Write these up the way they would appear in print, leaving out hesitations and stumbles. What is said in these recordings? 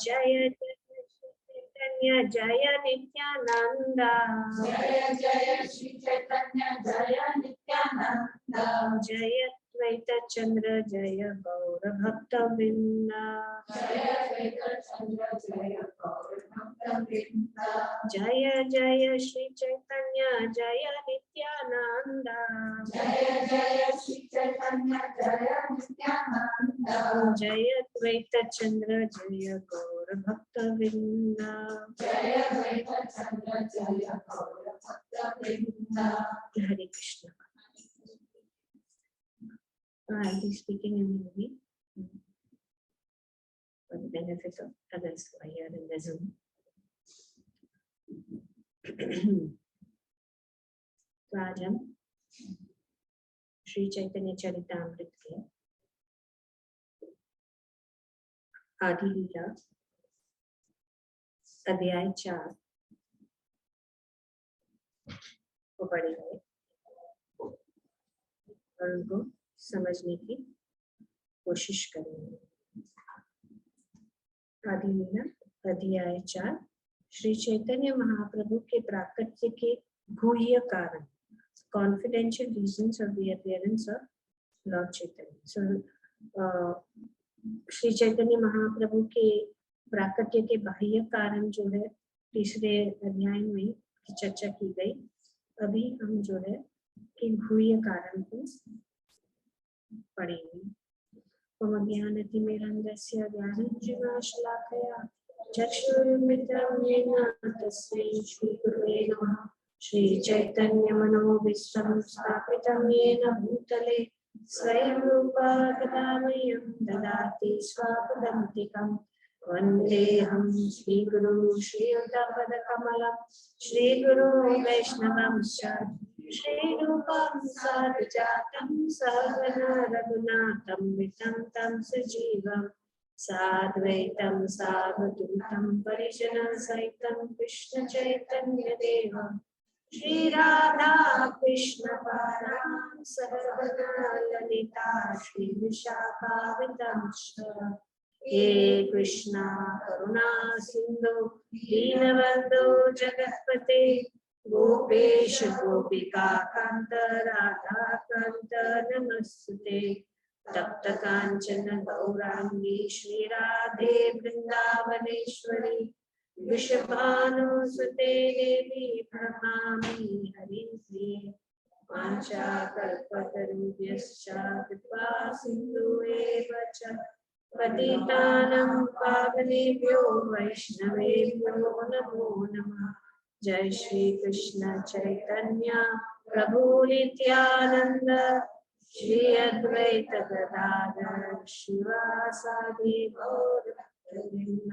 जय जय चैतन्य जय नित्यानंद, जय जय श्री चैतन्य जय नित्यानंद, जय द्वैत चंद्र जय गौर भक्त वृंद, जय द्वैत चंद्र जय गौर भक्त वृंद, जय जय श्री चैतन्य जय नित्यानंद, जय जय श्री चैतन्य जय नित्यानंद, जय द्वैत चंद्र जय गौर भक्त वृंद, जय द्वैत चंद्र जय गौर भक्त वृंद। हरे Krishna. I'll be speaking in Hindi for the benefit of others who are here in the Zoom. तो आज हम श्री चैतन्य चरितामृत के आदि लीला अध्याय 4 को पढ़ेंगे और उनको समझने की कोशिश करेंगे। आदि लीला अध्याय 4 श्री चैतन्य महाप्रभु के प्राकट्य के गुह्य कारण, confidential reasons of the appearance of Lord Chaitanya. So Shri Chaitanya Mahaprabhu के प्राकट्य के बाह्य कारण जो है तीसरे अध्याय में चर्चा की गई। अभी हम जो है कि गुह्य कारण को पढ़ेंगे। ओम ज्ञानतिमिरन्धस्य ज्ञानञ्जनशलाकया चक्षुरुन्मिलितं येन तस्मै श्रीगुरुवे नमः। श्रीचैतन्यमनोभीष्टं स्थापितं येन भूतले स्वयं रूपा कदामह्यं ददाति स्वापदान्तिकम्। वन्देऽहं श्रीगुरुं श्रीयुतपदकमलं श्रीगुरुं वैष्णवंश्च श्रीरूपं साधुजातं सहगना रघुनाथं वितं तं सजीवं साद्वैतं सावधूतं परिजनसहितं कृष्ण चैतन्यदेवं श्रीराधा कृष्ण पादां सहगना ललिता श्रीविशाखावितंश्च। हे कृष्णा करुणा सिंधु दीनबन्धो जगत्पते गोपेश गोपिका कांत राधा कांत नमस्ते। तप्त कांचन गौरांगी श्री राधे वृंदावनेश्वरी वृषभानुसुते देवी प्रणमामि हरिप्रिये। वाञ्छाकल्पतरुभ्यश्च कृपा सिन्धुएव च पतितानां पावनेभ्यो वैष्णवेभ्यो नमो नमः। जय श्री कृष्ण चैतन्य प्रभु नित्यानंद श्री अद्वैत गदाधर शिवासादि गौर भक्तवृंद।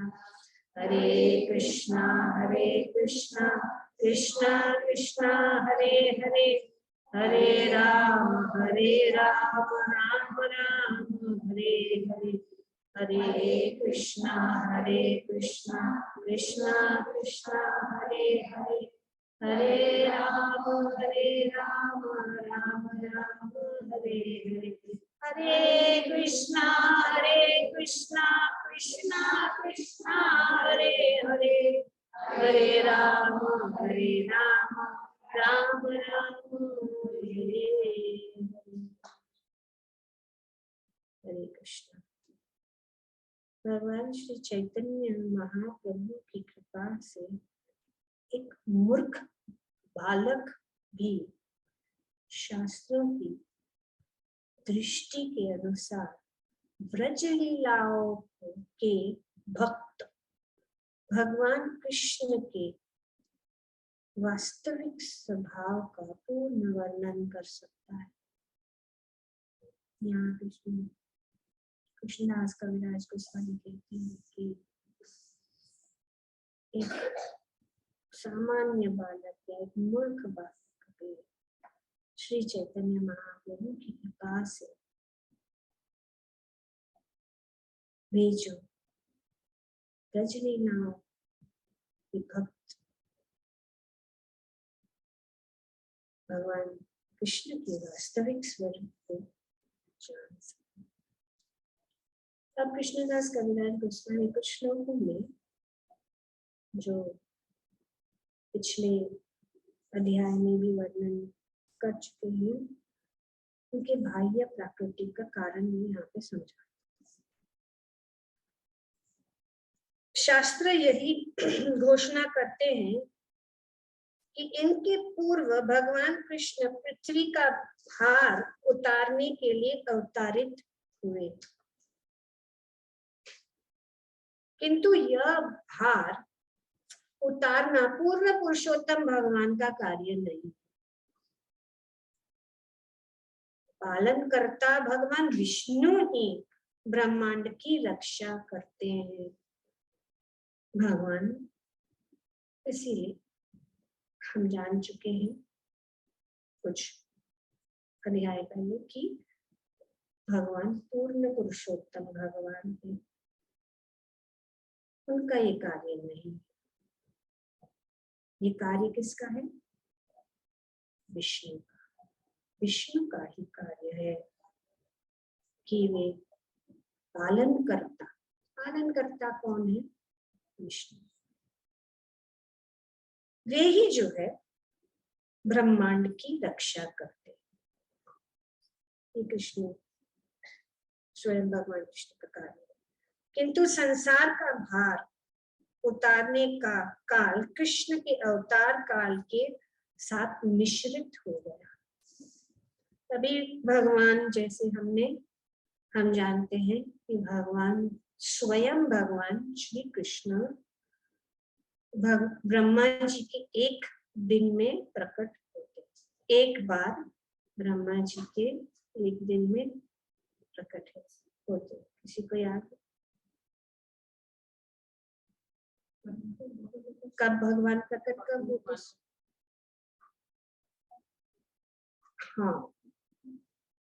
हरे कृष्णा कृष्णा कृष्णा हरे हरे, हरे राम राम राम हरे हरे। हरे कृष्णा कृष्णा कृष्णा हरे हरे, हरे राम राम राम हरे हरे। हरे कृष्णा कृष्णा कृष्णा हरे हरे, हरे राम राम राम हरे हरे कृष्ण। भगवान श्री चैतन्य महाप्रभु की कृपा से एक मूर्ख बालक भी शास्त्रों की दृष्टि के अनुसार ब्रज लीलाओं के भक्त भगवान कृष्ण के वास्तविक स्वभाव का पूर्ण वर्णन कर सकता है। यहाँ कृष्णदास कविराज गोस्वामी कहते हैं कि एक सामान्य बालक या एक मूर्ख बालक भी श्री चैतन्य महाप्रभु की कृपा से वे जो ब्रजलीलाओं के भक्त भगवान कृष्ण के वास्तविक स्वरूप को जान सकते। अब कृष्णदास कविराज गोस्वामी कुछ श्लोकों में जो पिछले अध्याय में भी वर्णन कर चुके हैं उनके बाह्य प्रकृति का कारण भी यहाँ पे समझा। शास्त्र यही घोषणा करते हैं कि इनके पूर्व भगवान कृष्ण पृथ्वी का भार उतारने के लिए अवतारित हुए, किंतु यह भार उतारना पूर्ण पुरुषोत्तम भगवान का कार्य नहीं। पालन करता भगवान विष्णु ही ब्रह्मांड की रक्षा करते हैं। भगवान इसीलिए हम जान चुके हैं कुछ अध्याय पहले कि भगवान पूर्ण पुरुषोत्तम भगवान है, उनका ये कार्य नहीं। ये कार्य किसका है? विष्णु का। विष्णु का ही कार्य है कि वे पालन करता। पालन करता कौन है? विष्णु। वे ही जो है ब्रह्मांड की रक्षा करते। ये कृष्ण स्वयं भगवान कृष्ण का कार्य है, किंतु संसार का भार उतारने का काल कृष्ण के अवतार काल के साथ मिश्रित हो गया। तभी भगवान, जैसे हम जानते हैं कि भगवान स्वयं भगवान श्री कृष्ण ब्रह्मा जी के एक दिन में प्रकट होते। एक बार ब्रह्मा जी के एक दिन में प्रकट होते। किसी को याद है कब भगवान प्रकट कब होते? हाँ,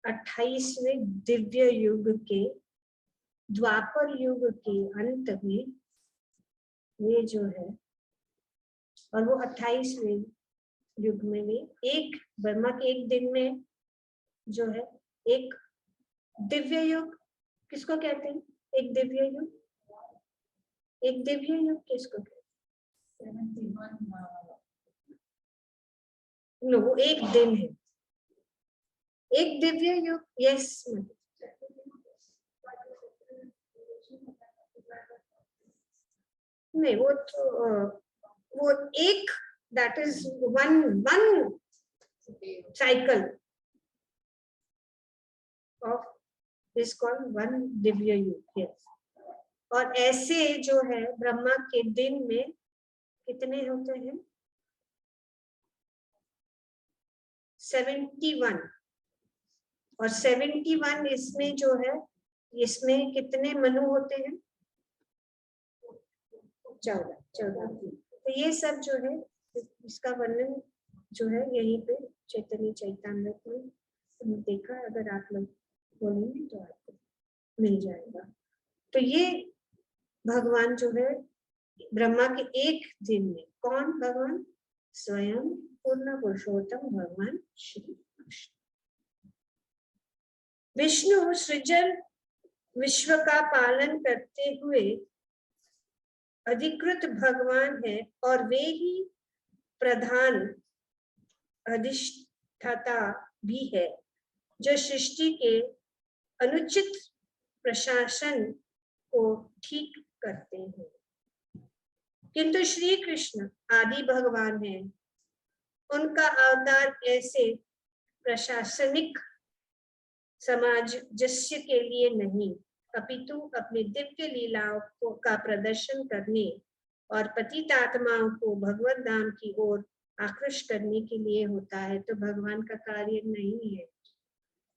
28वें दिव्य युग के द्वापर युग के अंत में ये जो है, और वो 28वें युग में भी एक ब्रह्मा के एक दिन में जो है एक दिव्य युग किसको कहते हैं? एक दिव्य युग, एक दिव्य युग किसको कहते हैं? नो, वो एक दिन है। एक दिव्य युग, यस। नहीं, वो तो वो एक, that is one cycle of this called one Divya युग। यस। और ऐसे जो है ब्रह्मा के दिन में कितने होते हैं? 71। और 71 इसमें जो है, इसमें कितने मनु होते हैं? 14। तो ये सब जो है इसका वर्णन जो है यहीं पे चैतन्य चैतामृत में देखा। अगर आप लोग बोलेंगे तो आपको मिल जाएगा। तो ये भगवान जो है ब्रह्मा के एक दिन में, कौन भगवान? स्वयं पूर्ण पुरुषोत्तम भगवान श्री कृष्ण। विष्णु सृजन विश्व का पालन करते हुए अधिकृत भगवान है और वे ही प्रधान अधिष्ठाता भी है जो सृष्टि के अनुचित प्रशासन को ठीक करते हैं। किंतु श्री कृष्ण आदि भगवान है। उनका अवतार ऐसे प्रशासनिक सामंजस्य के लिए नहीं, अपितु अपनी दिव्य लीलाओं का प्रदर्शन करने और पतित आत्माओं को भगवत धाम की ओर आकृष्ट करने के लिए होता है। तो भगवान का कार्य नहीं है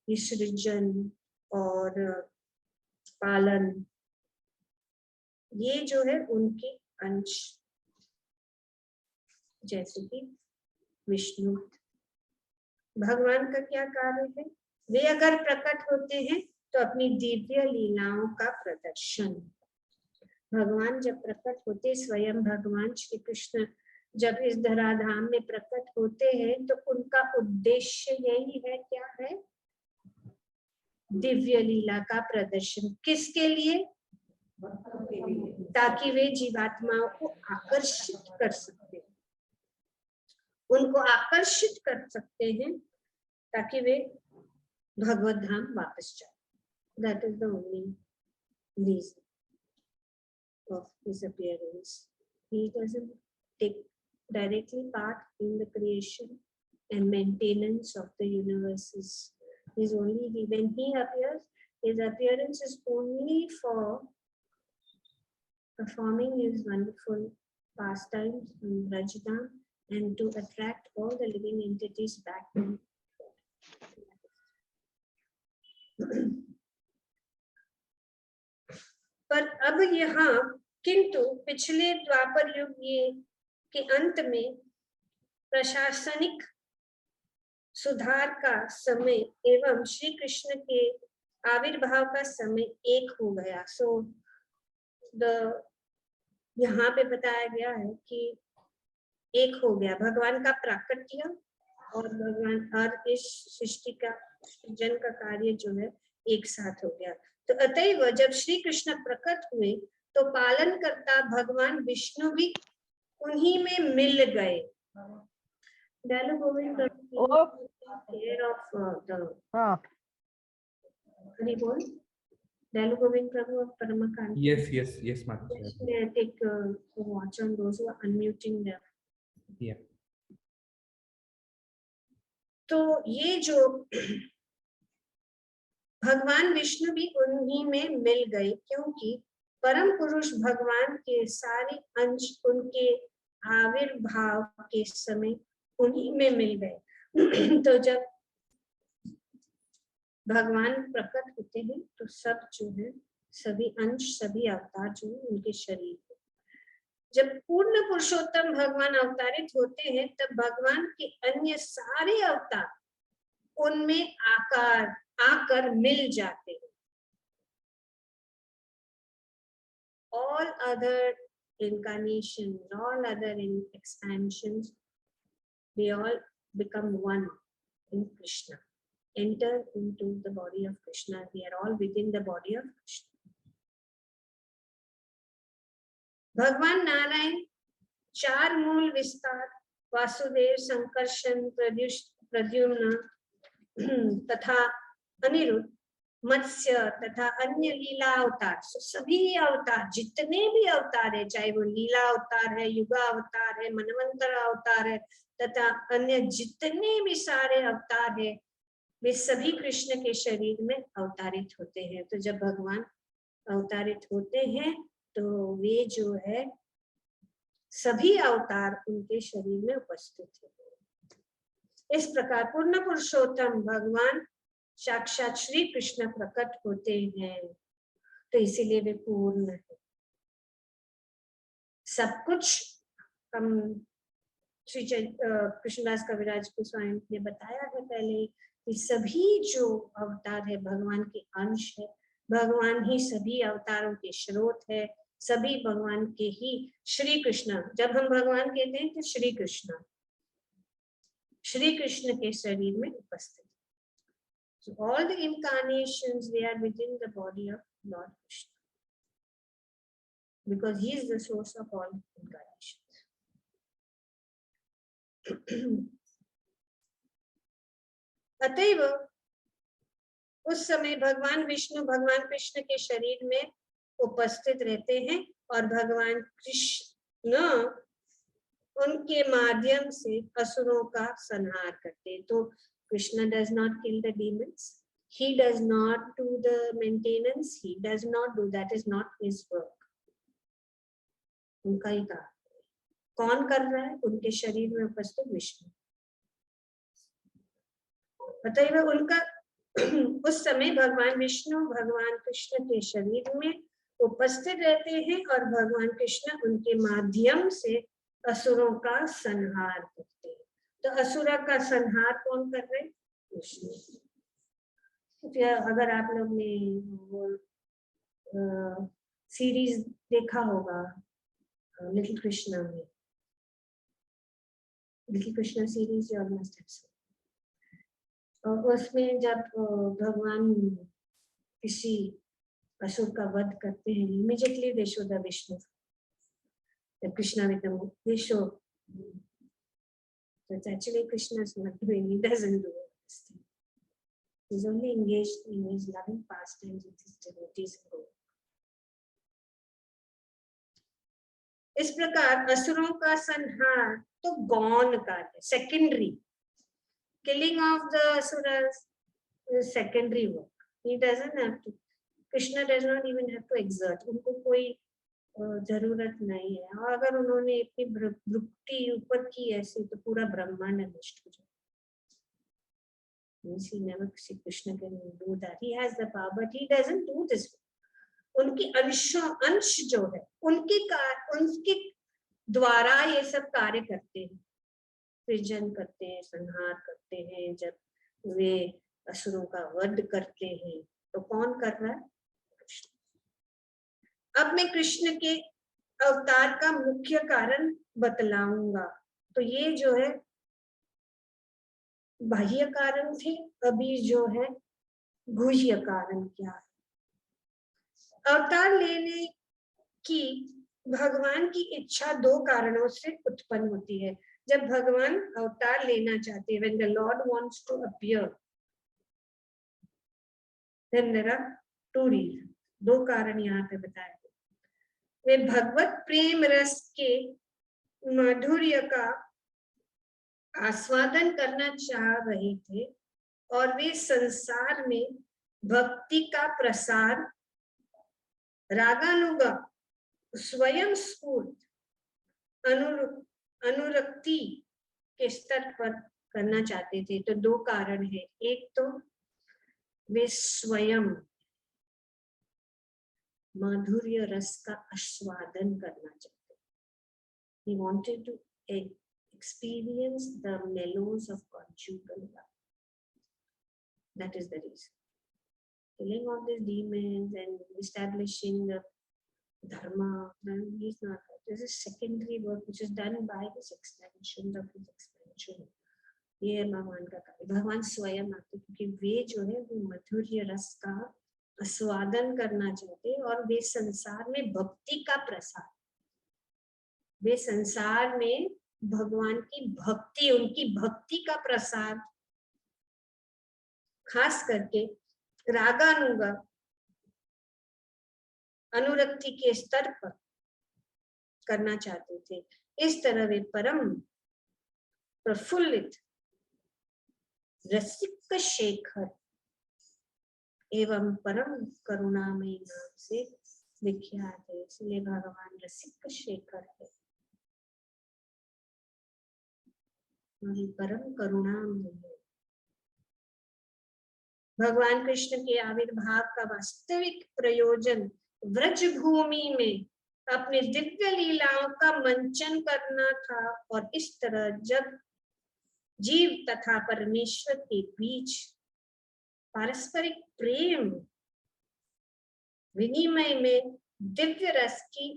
ये सृजन और पालन, ये जो है उनके अंश, जैसे कि विष्णु। भगवान का क्या कार्य है? वे अगर प्रकट होते हैं तो अपनी दिव्य लीलाओं का प्रदर्शन। भगवान जब प्रकट होते, स्वयं भगवान श्री कृष्ण जब इस धराधाम में प्रकट होते हैं तो उनका उद्देश्य यही है, क्या है? दिव्य लीला का प्रदर्शन। किसके लिए? ताकि वे जीवात्माओं को आकर्षित कर सकते, उनको आकर्षित कर सकते हैं ताकि वे भगवत धाम वापस जाए। That is the only reason of his appearance. He doesn't take directly part in the creation and maintenance of the universes. He's only when he appears, his appearance is only for performing his wonderful pastimes in Rajadam and to attract all the living entities back to him. पर अब यहाँ किंतु पिछले द्वापर युग के अंत में प्रशासनिक सुधार का समय एवं श्री कृष्ण के आविर्भाव का समय एक हो गया। सो यहाँ पे बताया गया है कि एक हो गया, भगवान का प्राकट्य और भगवान और इस सृष्टि का सृजन का कार्य जो है एक साथ हो गया। तो अतएव जब श्री कृष्ण प्रकट हुए तो पालन करता भगवान विष्णु भी उन्हीं में मिल गए। Dalu Govind care of the Hari Bol. Dalu Govind Prabhu of Paramakanth. Yes, Mataji. Take watch on those who are unmuting them. Yeah. तो ये जो भगवान विष्णु भी उन्हीं में मिल गए, क्योंकि परम पुरुष भगवान के सारे अंश उनके आविर्भाव के समय उन्हीं में मिल गए। तो जब भगवान प्रकट होते हैं तो सब जो है, सभी अंश, सभी अवतार जो है उनके शरीर में, जब पूर्ण पुरुषोत्तम भगवान अवतारित होते हैं तब भगवान के अन्य सारे अवतार उनमें आकर मिल जाते हैं। All other incarnations, all other expansions, they all become one in Krishna, enter into the body of Krishna. We are all within the body of Krishna. भगवान नारायण चार मूल विस्तार वासुदेव, संकर्षण, प्रद्युम्न तथा अनिरुद्ध, मत्स्य तथा अन्य लीला अवतार, सभी अवतार, जितने भी अवतार है, चाहे वो लीला अवतार है, युगा अवतार है, मनवंतर अवतार है तथा अन्य जितने भी सारे अवतार है, वे सभी कृष्ण के शरीर में अवतारित होते हैं। तो जब भगवान अवतारित होते हैं तो वे जो है सभी अवतार उनके शरीर में उपस्थित है। इस प्रकार पूर्ण पुरुषोत्तम भगवान साक्षात श्री कृष्ण प्रकट होते हैं, तो इसीलिए वे पूर्ण है। सब कुछ हम श्री कृष्णदास कविराज गोस्वामी ने बताया है पहले कि सभी जो अवतार है भगवान के अंश है, भगवान ही सभी अवतारों के स्रोत है, सभी भगवान के ही श्री कृष्ण। जब हम भगवान कहते हैं तो श्री कृष्ण के शरीर में उपस्थित। So all the incarnations, they are within the body of Lord Krishna, because he is the source of all incarnations. अतएव उस समय भगवान विष्णु भगवान कृष्ण के शरीर में उपस्थित रहते हैं और भगवान कृष्ण उनके माध्यम से असुरों का संहार करते हैं। तो Krishna does not kill the demons. He does not do the maintenance. He does not do, that is not his work. उनका ही काम कौन कर रहा है? उनके शरीर में उपस्थित विष्णु। अतएव उनका उस समय भगवान विष्णु भगवान कृष्ण के शरीर में उपस्थित रहते हैं और भगवान कृष्ण उनके माध्यम से असुरों का संहार करते हैं। तो असुरा का संहार कौन कर रहे? कृष्ण। अगर आप लोग ने वो सीरीज देखा होगा लिटिल कृष्णा में, लिटिल कृष्णा सीरीज, और उसमें जब भगवान किसी असुर का वध करते हैं, immediately they show the Vishnu. The Krishna with the they show. So it's actually Krishna's not doing. He doesn't do this thing. He's only engaged in his loving pastimes with his devotees. इस प्रकार असुरों का संहार तो गौण कार्य, secondary. Killing of the asuras is secondary work. He doesn't have to. Krishna does not even have to exert. उनको कोई जरूरत नहीं है. और अगर उन्होंने अपनी भक्ति ऊपर की ऐसे तो पूरा ब्रह्मांड नष्ट हो जाए. He never see Krishna can do that. He has the power, but he doesn't do this. उनकी अंश जो है उनके द्वारा ये सब कार्य करते हैं, सृजन करते हैं, संहार करते हैं. जब वे असुरों का वध करते हैं तो कौन कर रहा है? कृष्ण. अब मैं कृष्ण के अवतार का मुख्य कारण बतलाऊंगा. तो ये जो है बाह्य कारण थे, अभी जो है गुह्य कारण क्या है. अवतार लेने की भगवान की इच्छा दो कारणों से उत्पन्न होती है. जब भगवान अवतार लेना चाहते हैं, when the Lord wants to appear, then there are two reasons. दो कारण यहाँ पे बताए गए. वे भगवत प्रेम रस के माधुर्य का आस्वादन करना चाह रहे थे और वे संसार में भक्ति का प्रसार रागानुगा स्वयं स्फूर्त अनुरक्ति के स्तर पर करना चाहते थे. तो दो कारण है. एक तो वे स्वयं माधुर्य रस का आस्वादन करना चाहते. He wanted to experience the mellows of conjugal love. That is the reason. Killing of these demons and establishing the dharma, is not. This is secondary work which is done by this extension of his expansion. ये भगवान का कार्य. भगवान स्वयं आते क्योंकि वे जो है वो मधुर्य रस का आस्वादन करना चाहते और वे संसार में भक्ति का प्रसार, वे संसार में भगवान की भक्ति, उनकी भक्ति का प्रसार खास करके रागानुगा अनुरक्ति के स्तर पर करना चाहते थे. इस तरह वे परम प्रफुल्लित रसिक शेखर एवं परम करुणामयी नाम से विख्यात है. इसलिए भगवान रसिक शेखर है और परम करुणामयी है. भगवान कृष्ण के आविर्भाव का वास्तविक प्रयोजन व्रज भूमि में अपने दिव्य लीलाओं का मंचन करना था और इस तरह जब जीव तथा परमेश्वर के बीच पारस्परिक प्रेम विनिमय में दिव्य रस की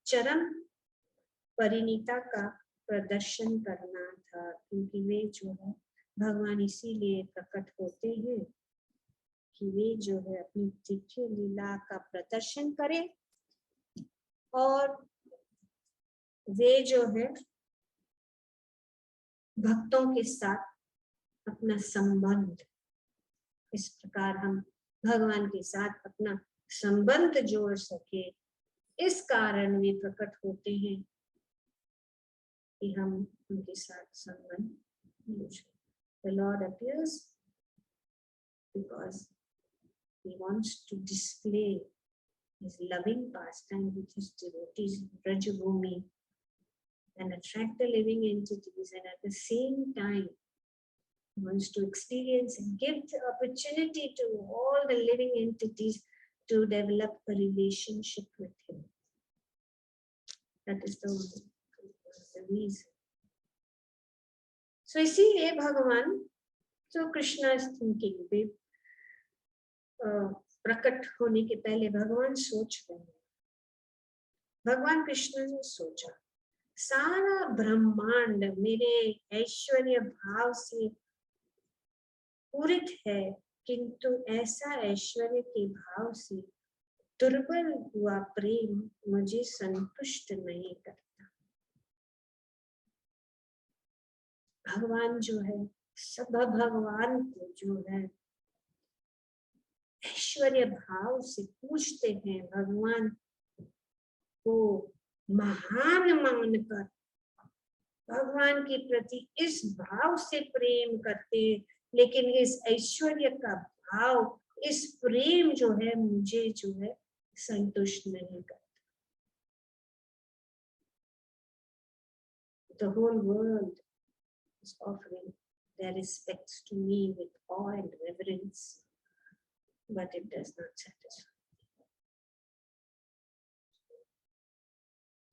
चरम परिणीता का प्रदर्शन करना था. क्योंकि वे जो है भगवान इसीलिए प्रकट होते हैं कि वे जो है अपनी दिव्य लीला का प्रदर्शन करें और वे जो है भक्तों के साथ अपना संबंध, इस प्रकार हम भगवान के साथ अपना संबंध जोड़ सके. इस कारण वे प्रकट होते हैं कि हम उनके साथ संबंध जोड़ सके. The Lord appears because he wants to display his loving pastime with his devotees, Brajabhumi, and attract the living entities, and at the same time he wants to experience and give the opportunity to all the living entities to develop a relationship with him. That is the reason. So इसीलिए भगवान, so Krishna is thinking, प्रकट होने के पहले भगवान सोच रहे हैं. भगवान कृष्ण ने सोचा सारा ब्रह्मांड मेरे ऐश्वर्य भाव से पूरित है किंतु ऐसा ऐश्वर्य के भाव से दुर्बल हुआ प्रेम मुझे संतुष्ट नहीं करता। भगवान जो है, सब भगवान को जो है ऐश्वर्य भाव से पूछते हैं, भगवान को महान मानकर भगवान के प्रति इस भाव से प्रेम करते, लेकिन इस ऐश्वर्य का भाव, इस प्रेम जो है मुझे जो है संतुष्ट नहीं करता। The whole world is offering their respects to me with awe and reverence, but it does not satisfy.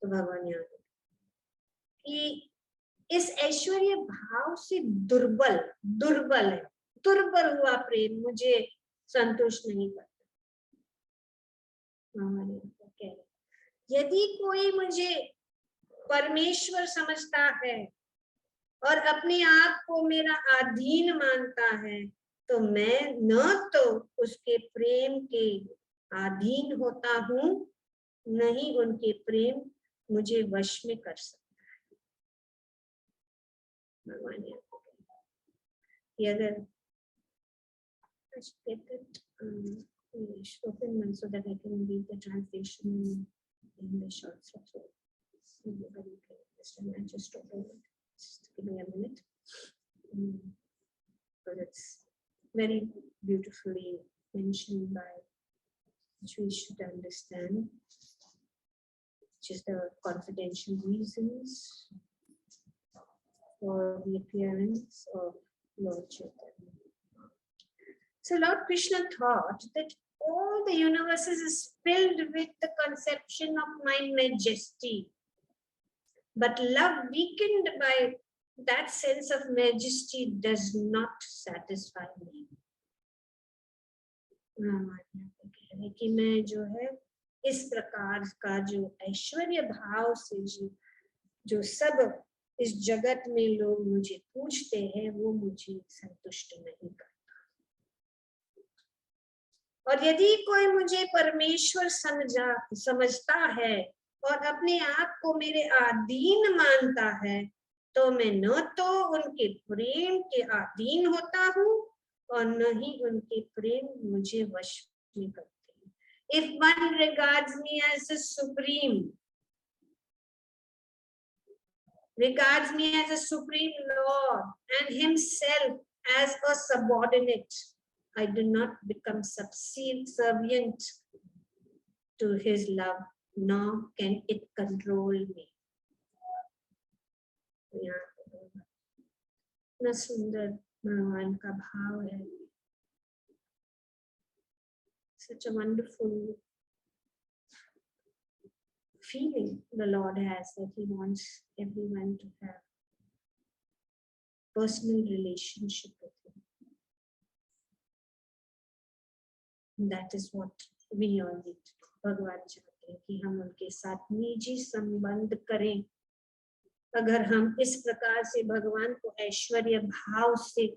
तो भगवान यहाँ कि इस ऐश्वर्य भाव से दुर्बल है, दुर्बल हुआ प्रेम मुझे संतुष्ट नहीं करता। यदि कोई मुझे परमेश्वर समझता है और अपने आप को मेरा अधीन मानता है, तो मैं न तो उसके प्रेम के अधीन होता हूँ, न ही उनके प्रेम मुझे वश में कर सकता है। भगवान अगर open so that I can read the translation in English also. So everybody can understand. I just open it. Just give me a minute. But it's very beautifully mentioned by which we should understand, which is the confidential reasons for the appearance of Lord Chaitanya. So Lord Krishna thought that all the universes is filled with the conception of my majesty, but love weakened by that sense of majesty does not satisfy me. कि मैं जो है इस प्रकार का जो ऐश्वर्य भाव से जो सब इस जगत में लोग मुझे पूछते हैं, वो मुझे संतुष्ट नहीं करता। और यदि कोई मुझे परमेश्वर समझता है और अपने आप को मेरे अधीन मानता है, तो मैं न तो उनके प्रेम के अधीन होता हूँ और न ही उनके प्रेम मुझे वश में करते हैं। If one regards me as a supreme, Lord and himself as a subordinate, I do not become subservient to his love, nor can it control me. इतना सुंदर भगवान का भाव है. Such a wonderful feeling the Lord has, that he wants everyone to have personal relationship with him. That is what we all need. भगवान चाहते हैं कि हम उनके साथ निजी संबंध करें. अगर हम इस प्रकार से भगवान को ऐश्वर्य भाव से,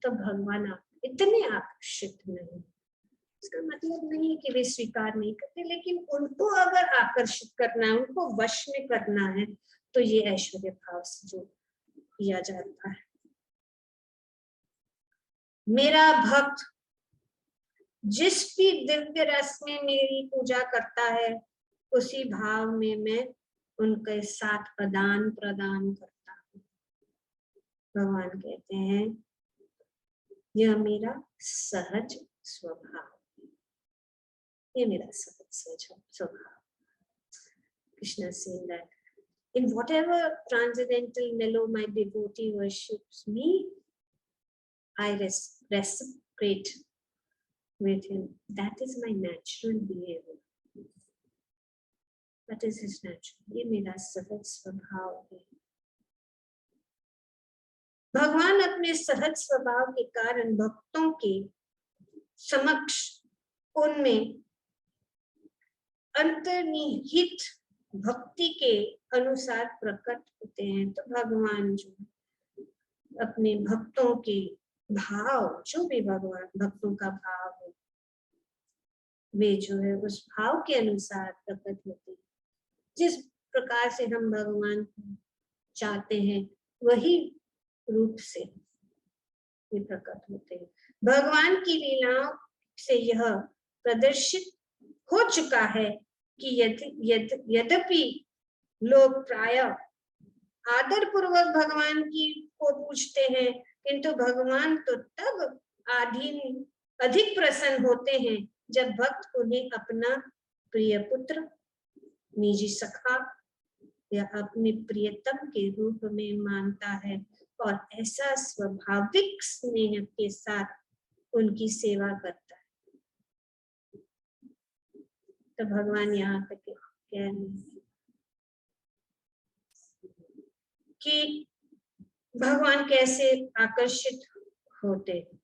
तो भगवान इतने आकर्षित नहीं. इसका मतलब नहीं कि वे स्वीकार नहीं करते, लेकिन उनको अगर आकर्षित करना है, उनको वश में करना है, तो ये ऐश्वर्य भाव से जो किया जाता है. मेरा भक्त जिस भी दिव्य रस में मेरी पूजा करता है, उसी भाव में मैं उनके साथ आदान प्रदान करता हूँ. भगवान कहते हैं यह मेरा सहज स्वभाव, ये मेरा सहज स्वभाव. Krishna is saying that in whatever transcendental mellow my devotee worships me, I reciprocate with him. That is my natural behavior. That is his natural. ये मेरा सहज स्वभाव है. भगवान अपने सहज स्वभाव के कारण भक्तों के समक्ष उनमें अंतर्निहित भक्ति के अनुसार प्रकट होते हैं. तो भगवान जो अपने भक्तों के भाव, जो भी भगवान भक्तों का भाव है, वे जो है उस भाव के अनुसार प्रकट होते हैं। जिस प्रकार से हम भगवान को चाहते हैं वही रूप से ये प्रकट होते हैं। भगवान की लीलाओं से यह प्रदर्शित हो चुका है कि यद्यपि लोग प्राय आदर पूर्वक भगवान की को पूछते हैं, किंतु भगवान तो तब अधिक प्रसन्न होते हैं जब भक्त उन्हें अपना प्रिय पुत्र, निजी सखा या अपने प्रियतम के रूप में मानता है और ऐसा स्वाभाविक स्नेह के साथ उनकी सेवा करता है। तो भगवान यहाँ पे कह रहे हैं कि भगवान कैसे आकर्षित होते हैं।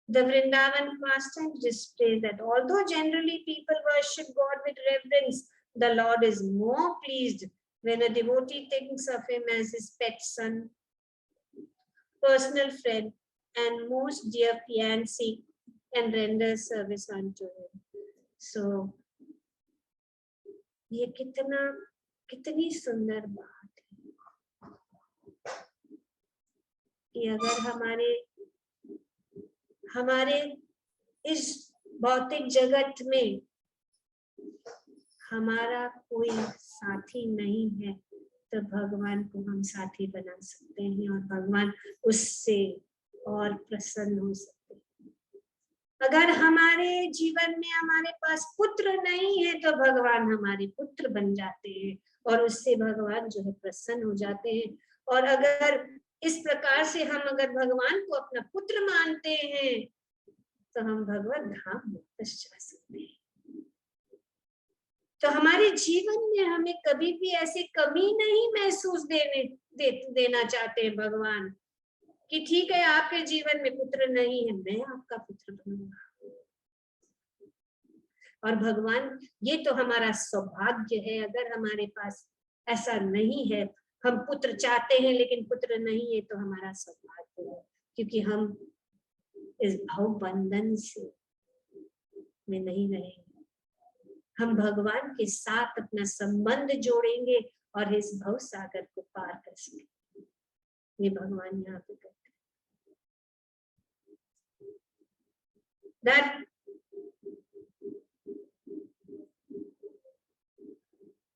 The Vrindavan pastime displays that although generally people worship God with reverence, the Lord is more pleased when a devotee thinks of him as his pet son, personal friend, and most dear fiancé, and renders service unto him. So, ये कितनी सुंदर बात है कि अगर हमारे इस भौतिक जगत में हमारा कोई साथी नहीं है, तो भगवान को हम साथी बना सकते हैं और भगवान उससे और प्रसन्न हो सकते हैं। अगर हमारे जीवन में हमारे पास पुत्र नहीं है तो भगवान हमारे पुत्र बन जाते हैं और उससे भगवान जो है प्रसन्न हो जाते हैं। और अगर इस प्रकार से हम अगर भगवान को अपना पुत्र मानते हैं तो हम भगवत धाम में जा सकते हैं। तो हमारे जीवन में हमें कभी भी ऐसी कमी नहीं महसूस देना चाहते हैं भगवान कि ठीक है आपके जीवन में पुत्र नहीं है, मैं आपका पुत्र बनूंगा। और भगवान, ये तो हमारा सौभाग्य है अगर हमारे पास ऐसा नहीं है। हम पुत्र चाहते हैं लेकिन पुत्र नहीं है तो हमारा सौभाग्य है, क्योंकि हम इस भाव बंधन से में नहीं रहेंगे। हम भगवान के साथ अपना संबंध जोड़ेंगे और इस भव सागर को पार कर सकेंगे। ये भगवान यहाँ पे कहते हैं। That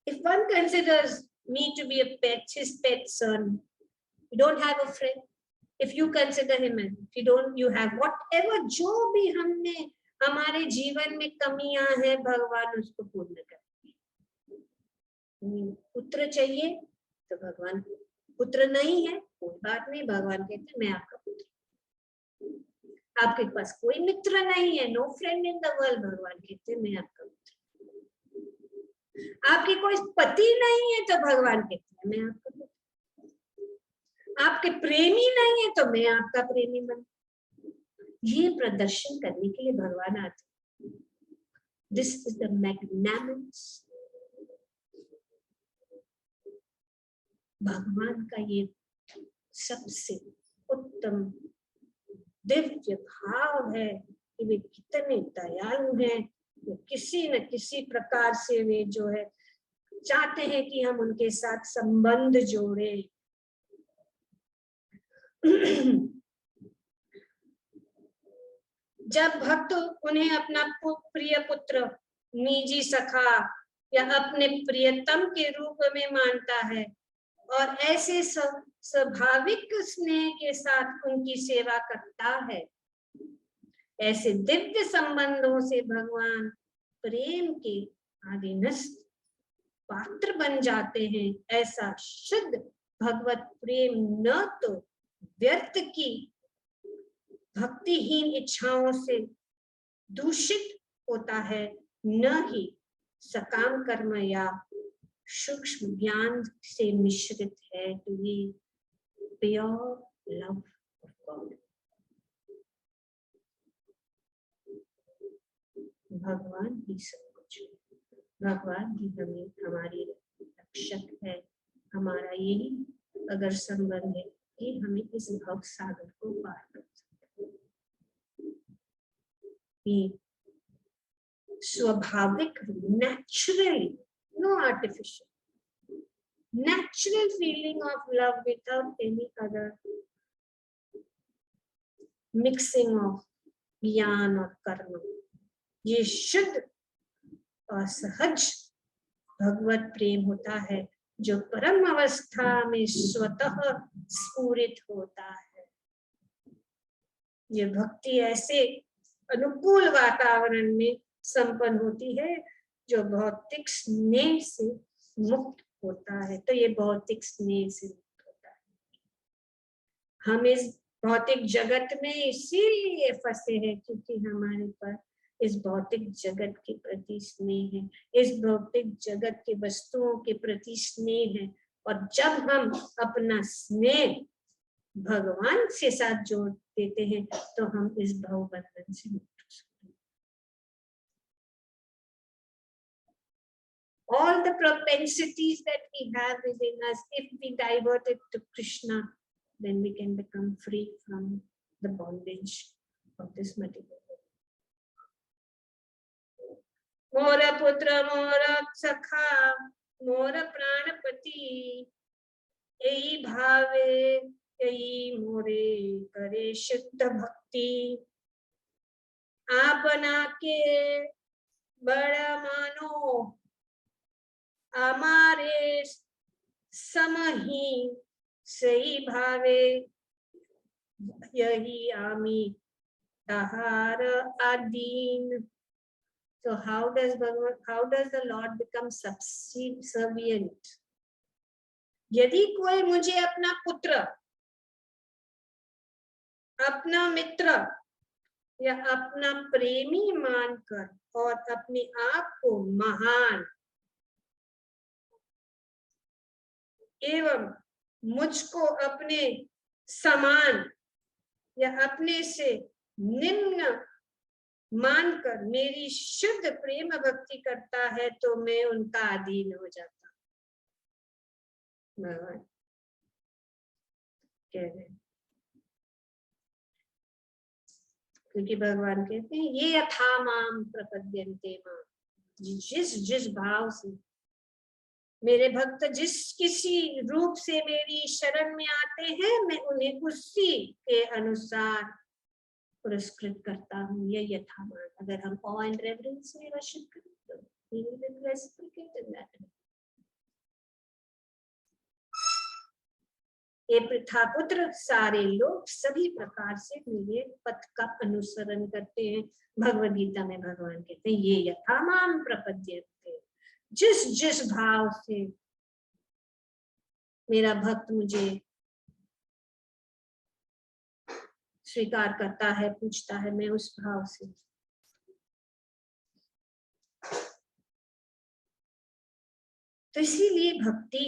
if one considers me to be his pet son, you don't have a friend. If you consider him, you have whatever जो भी हमने हमारे जीवन में कमियां हैं, भगवान उसको पूर्ण करेंगे। पुत्र चाहिए तो भगवान, पुत्र नहीं है कोई बात नहीं, भगवान कहते मैं आपका पुत्र। आपके पास कोई मित्र नहीं है, no friend in the world, भगवान कहते मैं आपका पुत्र। आपके कोई पति नहीं है तो भगवान कहते हैं मैं आपका पुत्र। आपके प्रेमी नहीं है तो मैं आपका प्रेमी बन। ये प्रदर्शन करने के लिए भगवान आते। This is the magnanimous. भगवान का ये सबसे उत्तम दिव्य भाव है कि वे कितने दयालु हैं। वो किसी न किसी प्रकार से वे जो है चाहते हैं कि हम उनके साथ संबंध जोड़े। जब भक्त उन्हें अपना प्रिय पुत्र, निजी सखा या अपने प्रियतम के रूप में मानता है और ऐसे स्वाभाविक स्नेह के साथ उनकी सेवा करता है, ऐसे दिव्य संबंधों से भगवान प्रेम के अधीनस्थ पात्र बन जाते हैं। ऐसा शुद्ध भगवत प्रेम न तो व्यर्थ की भक्तिहीन इच्छाओं से दूषित होता है, न ही सकाम कर्म या सूक्ष्म ज्ञान से मिश्रित है। तो ये प्योर लव ऑफ गॉड, भगवान ही सब कुछ, भगवान ही हमारी रक्षक है। हमारा यही अगर संबंध है ही हमें इस भव सागर को पार कर सकते हैं। स्वाभाविक, naturally, no artificial, natural feeling of love without any other mixing of ज्ञान और कर्म, ये शुद्ध और सहज भगवत प्रेम होता है जो परम अवस्था में स्वतः स्फुरित होता है। ये भक्ति ऐसे अनुकूल वातावरण में संपन्न होती है जो भौतिक स्नेह से मुक्त होता है। तो ये भौतिक स्नेह से मुक्त होता है। हम इस भौतिक जगत में इसीलिए फंसे हैं क्योंकि हमारे पास इस भौतिक जगत के प्रति स्नेह है, इस भौतिक जगत के वस्तुओं के प्रति स्नेह है। और जब हम अपना स्नेह भगवान के साथ जोड़ देते हैं तो हम इस भव बंधन से मुक्त हो सकते हैं। All the propensities that we have within us, if we divert it to Krishna, then we can become free from the bondage of this material. मोर पुत्र मोर सखा मोर प्राणपति, यही भावे यही मोरे करे शुद्ध भक्ति। आपना के बड़ा मानो हमारे समही सही भावे, यही आमी तहार अधीन। So how does the Lord become subservient? यदि कोई मुझे अपना पुत्र, अपना मित्र या अपना प्रेमी मानकर और अपने आप को महान एवं मुझको अपने समान या अपने से निम्न मानकर मेरी शुद्ध प्रेम भक्ति करता है तो मैं उनका अधीन हो जाता हूं। भगवान कह रहे हैं, क्योंकि भगवान कहते हैं ये यथा माम प्रपद्यन्ते मां, जिस भाव से मेरे भक्त जिस किसी रूप से मेरी शरण में आते हैं मैं उन्हें उसी के अनुसार पुरस्कृत करता हूँ। ये यथामान, अगर हम ऑ एंड रेवरेंस में वर्शिप करें तो he will be reciprocated in that way. ये पृथा पुत्र सारे लोग सभी प्रकार से मेरे पथ का अनुसरण करते हैं। भगवद गीता में भगवान कहते हैं ये यथामान प्रपद्यन्ते, जिस भाव से मेरा भक्त मुझे स्वीकार करता है, पूछता है, मैं उस भाव से। तो इसीलिए भक्ति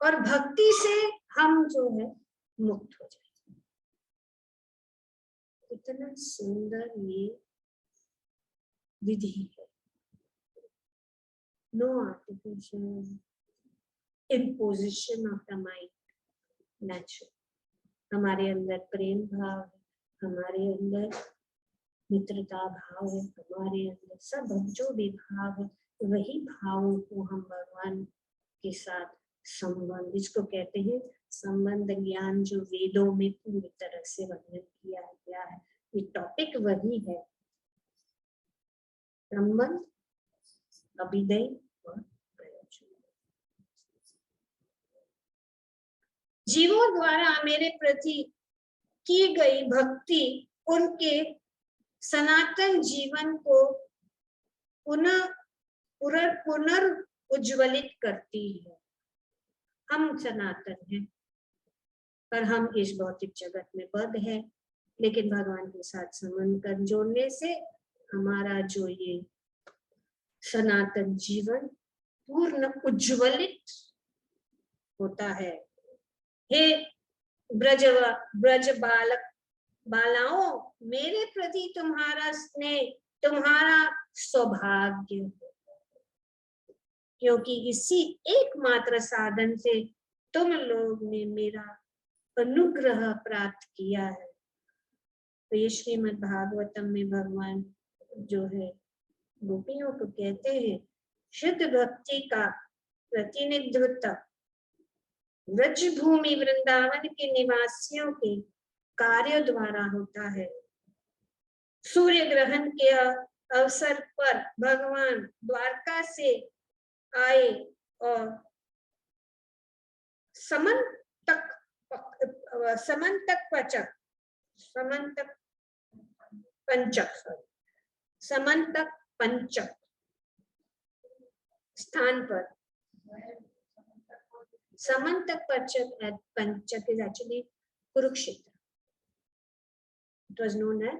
और भक्ति से हम जो है मुक्त हो जाए। इतना सुंदर ये विधि है। No artificial imposition of the mind, natural. हमारे अंदर प्रेम भाव है, हमारे अंदर मित्रता भाव है, हमारे अंदर सब जो भी भाव है वही भावों को हम भगवान के साथ संबंध, जिसको कहते हैं संबंध ज्ञान, जो वेदों में पूरी तरह से वर्णन किया गया है। ये टॉपिक वही है, संबंध, अभिदय और जीवों द्वारा मेरे प्रति की गई भक्ति उनके सनातन जीवन को पुनर्उज्ज्वलित करती है। हम सनातन हैं पर हम इस भौतिक जगत में बद्ध है, लेकिन भगवान के साथ संबंध कर जोड़ने से हमारा जो ये सनातन जीवन पूर्ण उज्ज्वलित होता है। हे ब्रज बालाओं, मेरे प्रति तुम्हारा स्नेह तुम्हारा सौभाग्य है। क्योंकि इसी एकमात्र साधन से तुम लोग ने मेरा अनुग्रह प्राप्त किया है। तो ये श्रीमद् भागवतम में भगवान जो है गोपियों को कहते हैं, शुद्ध भक्ति का प्रतिनिधित्व व्रजभूमि वृंदावन के निवासियों के कार्यों द्वारा होता है। सूर्य ग्रहण के अवसर पर भगवान द्वारका से आए और समंतक पंचक स्थान पर, समंतक पंचक is actually Kurukshetra. It was known as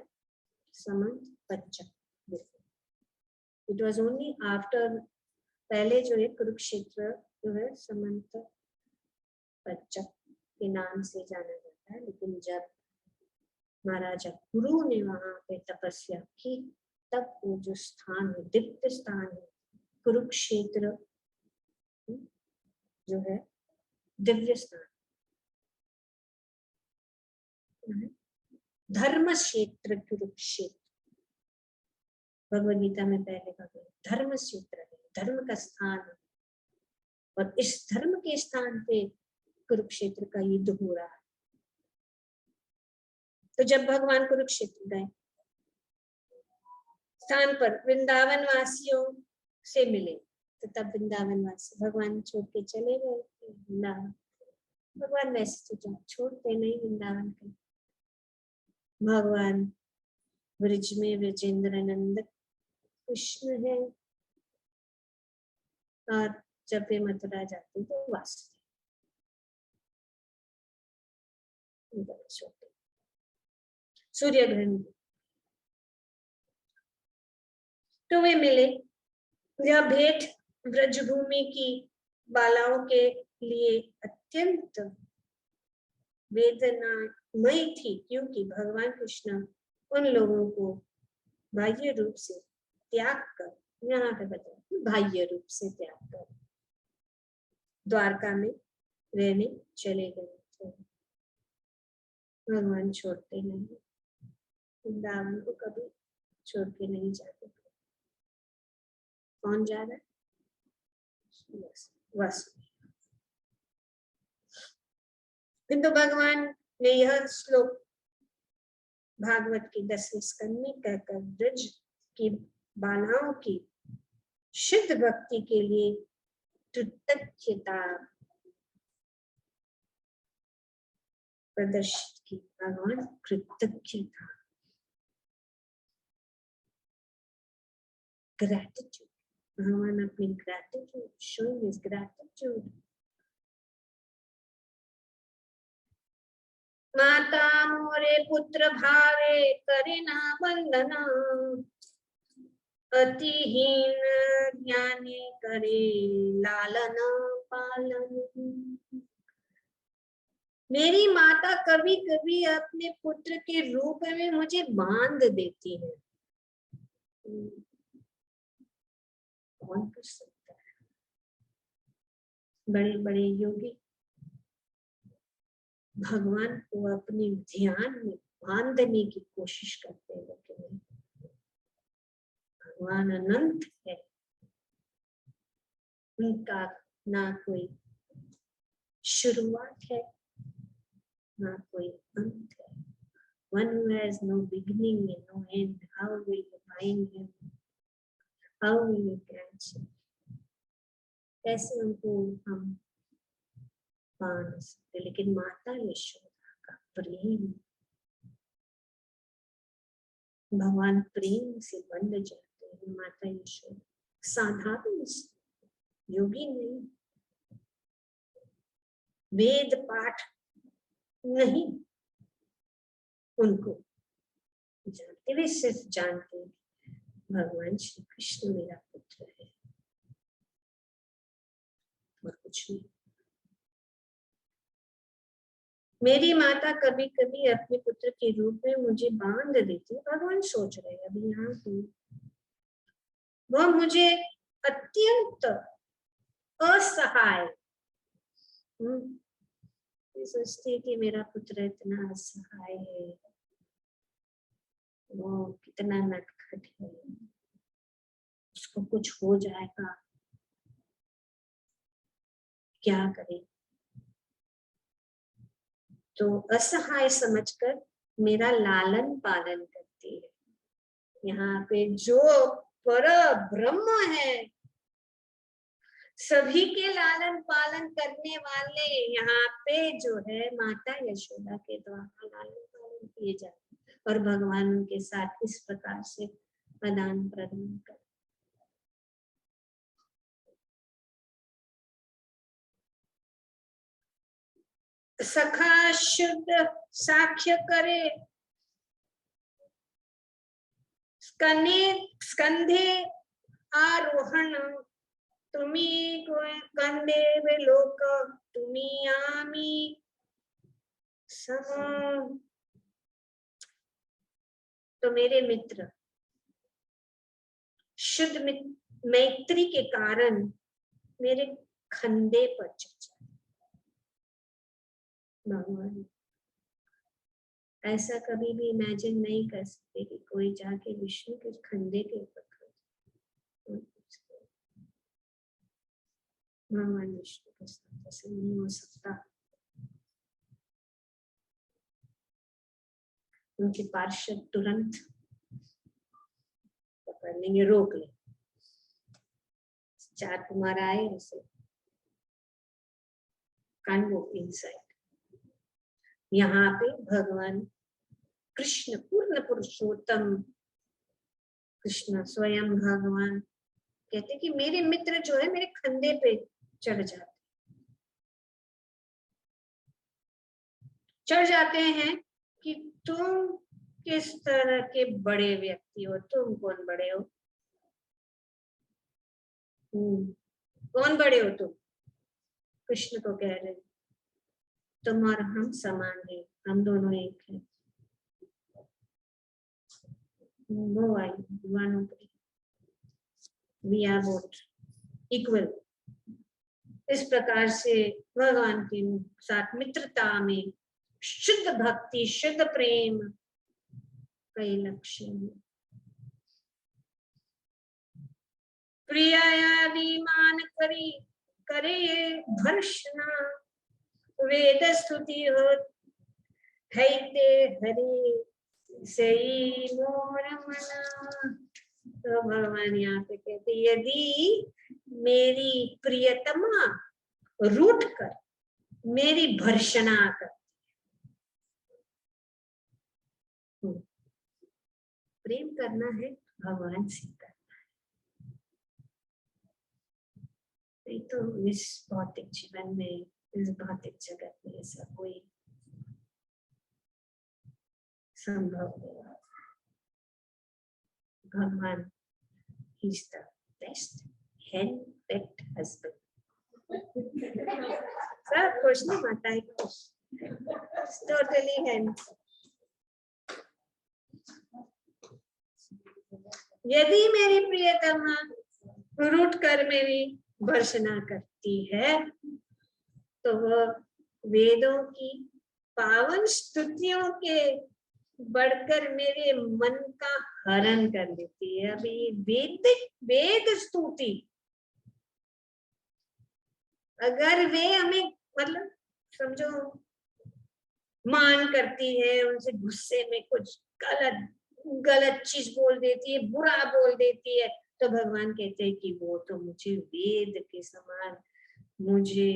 Samant Panchak. It was only after, पहले जो है कुरुक्षेत्र जो है समंत पंचक के नाम से जाना जाता है, लेकिन जब महाराजा गुरु ने वहां पे तपस्या की तब वो जो स्थान है, दिव्य स्थान है कुरुक्षेत्र, जो है दिव्य स्थान, धर्म क्षेत्र कुरुक्षेत्र, भगवद गीता में पहले कहा धर्म क्षेत्र है, धर्म का स्थान है, और इस धर्म के स्थान पे कुरुक्षेत्र का युद्ध हो रहा है। तो जब भगवान कुरुक्षेत्र गए स्थान पर वृंदावन वासियों से मिले, तो तब वृंदावन वासी भगवान छोड़ के चले गए वृंदावन। भगवान वैसे तो छोड़ते नहीं वृंदावन के, भगवान ब्रिज में ब्रजेंद्र नंद कृष्ण है, और जब वे मथुरा जाते तो वासुदेव सूर्य ग्रहण तो वे मिले। यह भेंट ब्रजभूमि की बालाओं के लिए अत्यंत वेदनामयी थी, क्योंकि भगवान कृष्ण उन लोगों को बाह्य रूप से त्याग कर, यहाँ पे बताया बाह्य रूप से त्याग कर द्वारका में रहने चले गए थे। भगवान छोड़ते नहीं, वृंदावन को कभी छोड़ के नहीं जाते। कौन जा रहा है? वासुदेव। किंतु भगवान ने यह श्लोक भागवत की 10वें स्कंद में कहकर ब्रज की बालाओं की शुद्ध भक्ति के लिए कृतज्ञता प्रदर्शित की। भगवान कृतज्ञ था, ग्रैटिट्यूड, भगवान अपनी ग्रैटिट्यूड, शोइंग हिज ग्रैटिट्यूड। माता मोरे पुत्र भावे करे ना वंदना, अतिहीन ज्ञानी करे लालन पालन। मेरी माता कभी कभी अपने पुत्र के रूप में मुझे बांध देती है। कौन कर सकता है? बड़े बड़े योगी भगवान को अपने ध्यान में बांधने की कोशिश करते हैं, लेकिन भगवान अनंत है, उनका ना कोई शुरुआत है ना कोई अंत है। One who has no beginning and no end, how will you find him? How will you catch him? कैसे उनको हम पान सकते? लेकिन माता यशोदा का प्रेम, भगवान प्रेम से बंध जाते हैं। माता यशोदा साधारण योगी नहीं, वेद पाठ नहीं, उनको जानते हुए सिर्फ जानते भगवान श्री कृष्ण मेरा पुत्र है और कुछ नहीं। मेरी माता कभी कभी अपने पुत्र के रूप में मुझे बांध देती। भगवान सोच रहे अभी यहाँ पे, वह मुझे अत्यंत असहाय। सोचती है कि मेरा पुत्र इतना असहाय है, वो कितना नटखट है, उसको कुछ हो जाएगा, क्या करे। तो असहाय समझकर मेरा लालन पालन करती है। यहाँ पे जो पर ब्रह्म है, सभी के लालन पालन करने वाले यहाँ पे जो है माता यशोदा के द्वारा लालन पालन किए जाते हैं और भगवान उनके साथ इस प्रकार से आदान प्रदान कर। सखा शुद्ध साक्ष्य करे, स्कंधे आरोहण, तुम्ही कंदे वे लोक, तुम्ही आमी सम। तो मेरे मित्र शुद्ध मैत्री के कारण मेरे खंधे पर चढ़ जाते। भगवान ऐसा कभी भी इमेजिन नहीं कर सकते कि कोई जाके विष्णु के खंधे के ऊपर खड़ा। भगवान विष्णु के साथ ऐसा नहीं हो सकता। उनके पार्षद तुरंत पकड़ लेंगे, रोक ले। 4 कुमार आए, उसे कानवो इनसाइड। यहाँ पे भगवान कृष्ण पूर्ण पुरुषोत्तम कृष्ण स्वयं भगवान कहते कि मेरे मित्र जो है मेरे खंधे पे चढ़ जाते हैं कि तुम किस तरह के बड़े व्यक्ति हो, तुम कौन बड़े हो, कौन बड़े हो तुम। कृष्ण को कह रहे तुम और हम समान हैं, हम दोनों एक हैं। वो आई वी आर बोथ इक्वल। इस प्रकार से भगवान के साथ मित्रता में शुद्ध भक्ति, शुद्ध प्रेम कई लक्षण। प्रियाभिमान करी करे भर्षणा, वेद स्तुति हो हैते हरि सही मोर मना। तो भगवान यहाँ पे कहते यदि मेरी प्रियतमा रूठ कर मेरी भर्षणा कर, प्रेम करना है भगवान से करना है, नहीं तो इस भौतिक जीवन में, इस भौतिक जगत में ऐसा कोई संभव नहीं। भगवान He's the best hand-picked husband. सब खुश नहीं, माता है खुश, totally hand. यदि मेरी प्रियतमा रूठ कर मेरी भर्त्सना करती है तो वह वेदों की पावन स्तुतियों के बढ़कर मेरे मन का हरण कर देती है। अभी वेद स्तुति अगर वे हमें मतलब समझो मान करती है, उनसे गुस्से में कुछ गलत चीज बोल देती है, बुरा बोल देती है, तो भगवान कहते हैं कि वो तो मुझे वेद के समान, मुझे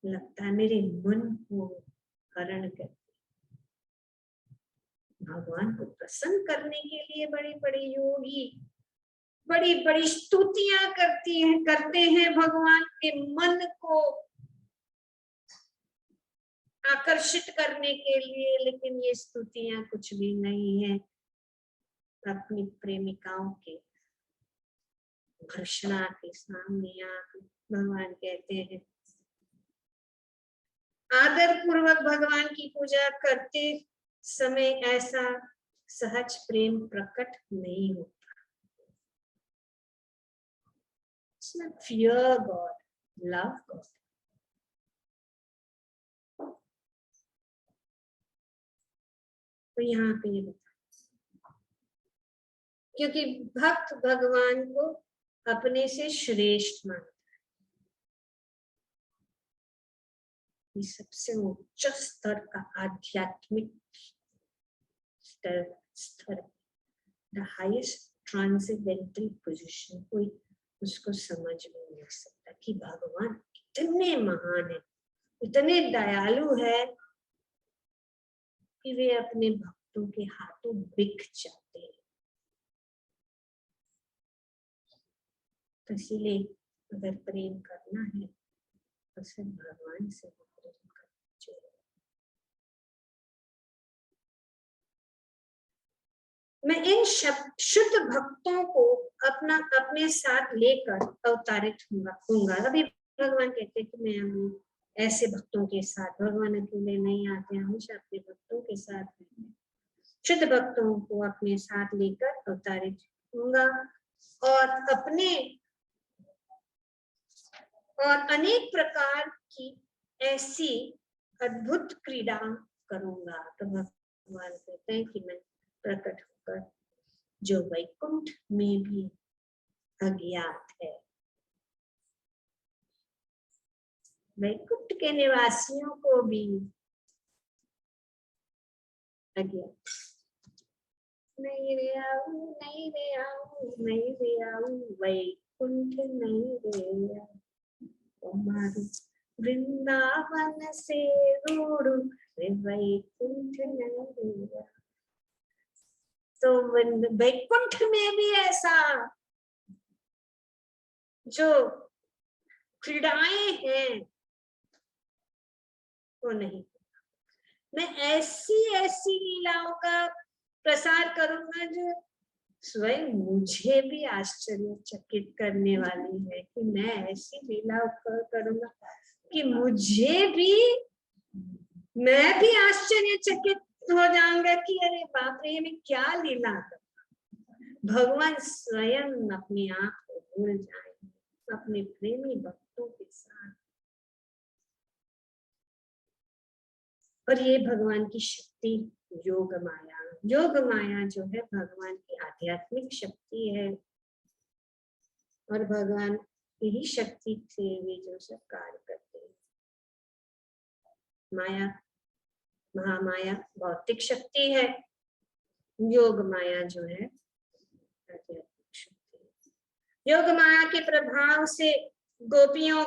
लगता है मेरे मन को हरण करती। भगवान को प्रसन्न करने के लिए बड़े बड़े योगी बड़ी बड़ी स्तुतियां करते हैं भगवान के मन को आकर्षित करने के लिए, लेकिन ये स्तुतियां कुछ भी नहीं है अपनी प्रेमिकाओं के भर्त्सना के सामने। भगवान कहते हैं आदर पूर्वक भगवान की पूजा करते समय ऐसा सहज प्रेम प्रकट नहीं होता। It's not fear God, love God. तो यहाँ पे ये बता, क्योंकि भक्त भगवान को अपने से श्रेष्ठ मानता है, ये सबसे उच्च स्तर का आध्यात्मिक स्तर, द हाईएस्ट ट्रांसेंडेंटल पोजीशन। कोई उसको समझ में नहीं सकता कि भगवान कितने महान है, इतने दयालु है कि वे अपने भक्तों के हाथों बिक जाते हैं। तो इसीलिए अगर प्रेम करना है तो सिर्फ भगवान से प्रेम करना चाहिए। मैं इन शुद्ध भक्तों को अपने साथ लेकर अवतारित होऊंगा। अभी भगवान कहते हैं कि मैं अभी ऐसे भक्तों के साथ, भगवान अकेले नहीं आते, हमेशा अपने भक्तों के साथ रहते हैं। शुद्ध भक्तों को अपने साथ लेकर अवतारित होऊंगा और अनेक प्रकार की ऐसी अद्भुत क्रीड़ा करूंगा। तो भगवान कहते हैं कि मैं प्रकट होकर जो वैकुंठ में भी अज्ञात है, वैकुंठ के निवासियों को भी अज्ञात, नहीं रे आऊं, नहीं रे आऊं, नहीं रे आऊं, वैकुंठ नहीं रे आऊं, मारू वृंदावन से रूडू रे वैकुंठ नहीं रे आऊं। तो वैकुंठ में भी ऐसा जो क्रीड़ाएं हैं वो नहीं, मैं ऐसी लीलाओं का प्रसार करूंगा जो स्वयं मुझे भी आश्चर्यचकित करने वाली है, कि मैं ऐसी लीला करूंगा कि मैं भी आश्चर्यचकित हो जाऊंगा कि अरे बाप रे, मैं क्या लीला कर। भगवान स्वयं अपनी आंख को भूल जाएंगे अपने प्रेमी भक्तों के साथ। और ये भगवान की शक्ति योग माया जो है भगवान की आध्यात्मिक शक्ति है, और भगवान यही शक्ति से वे जो सब कार्य करते हैं। माया, महामाया भौतिक शक्ति है, योग माया जो है आध्यात्मिक शक्ति है। योग माया के प्रभाव से गोपियों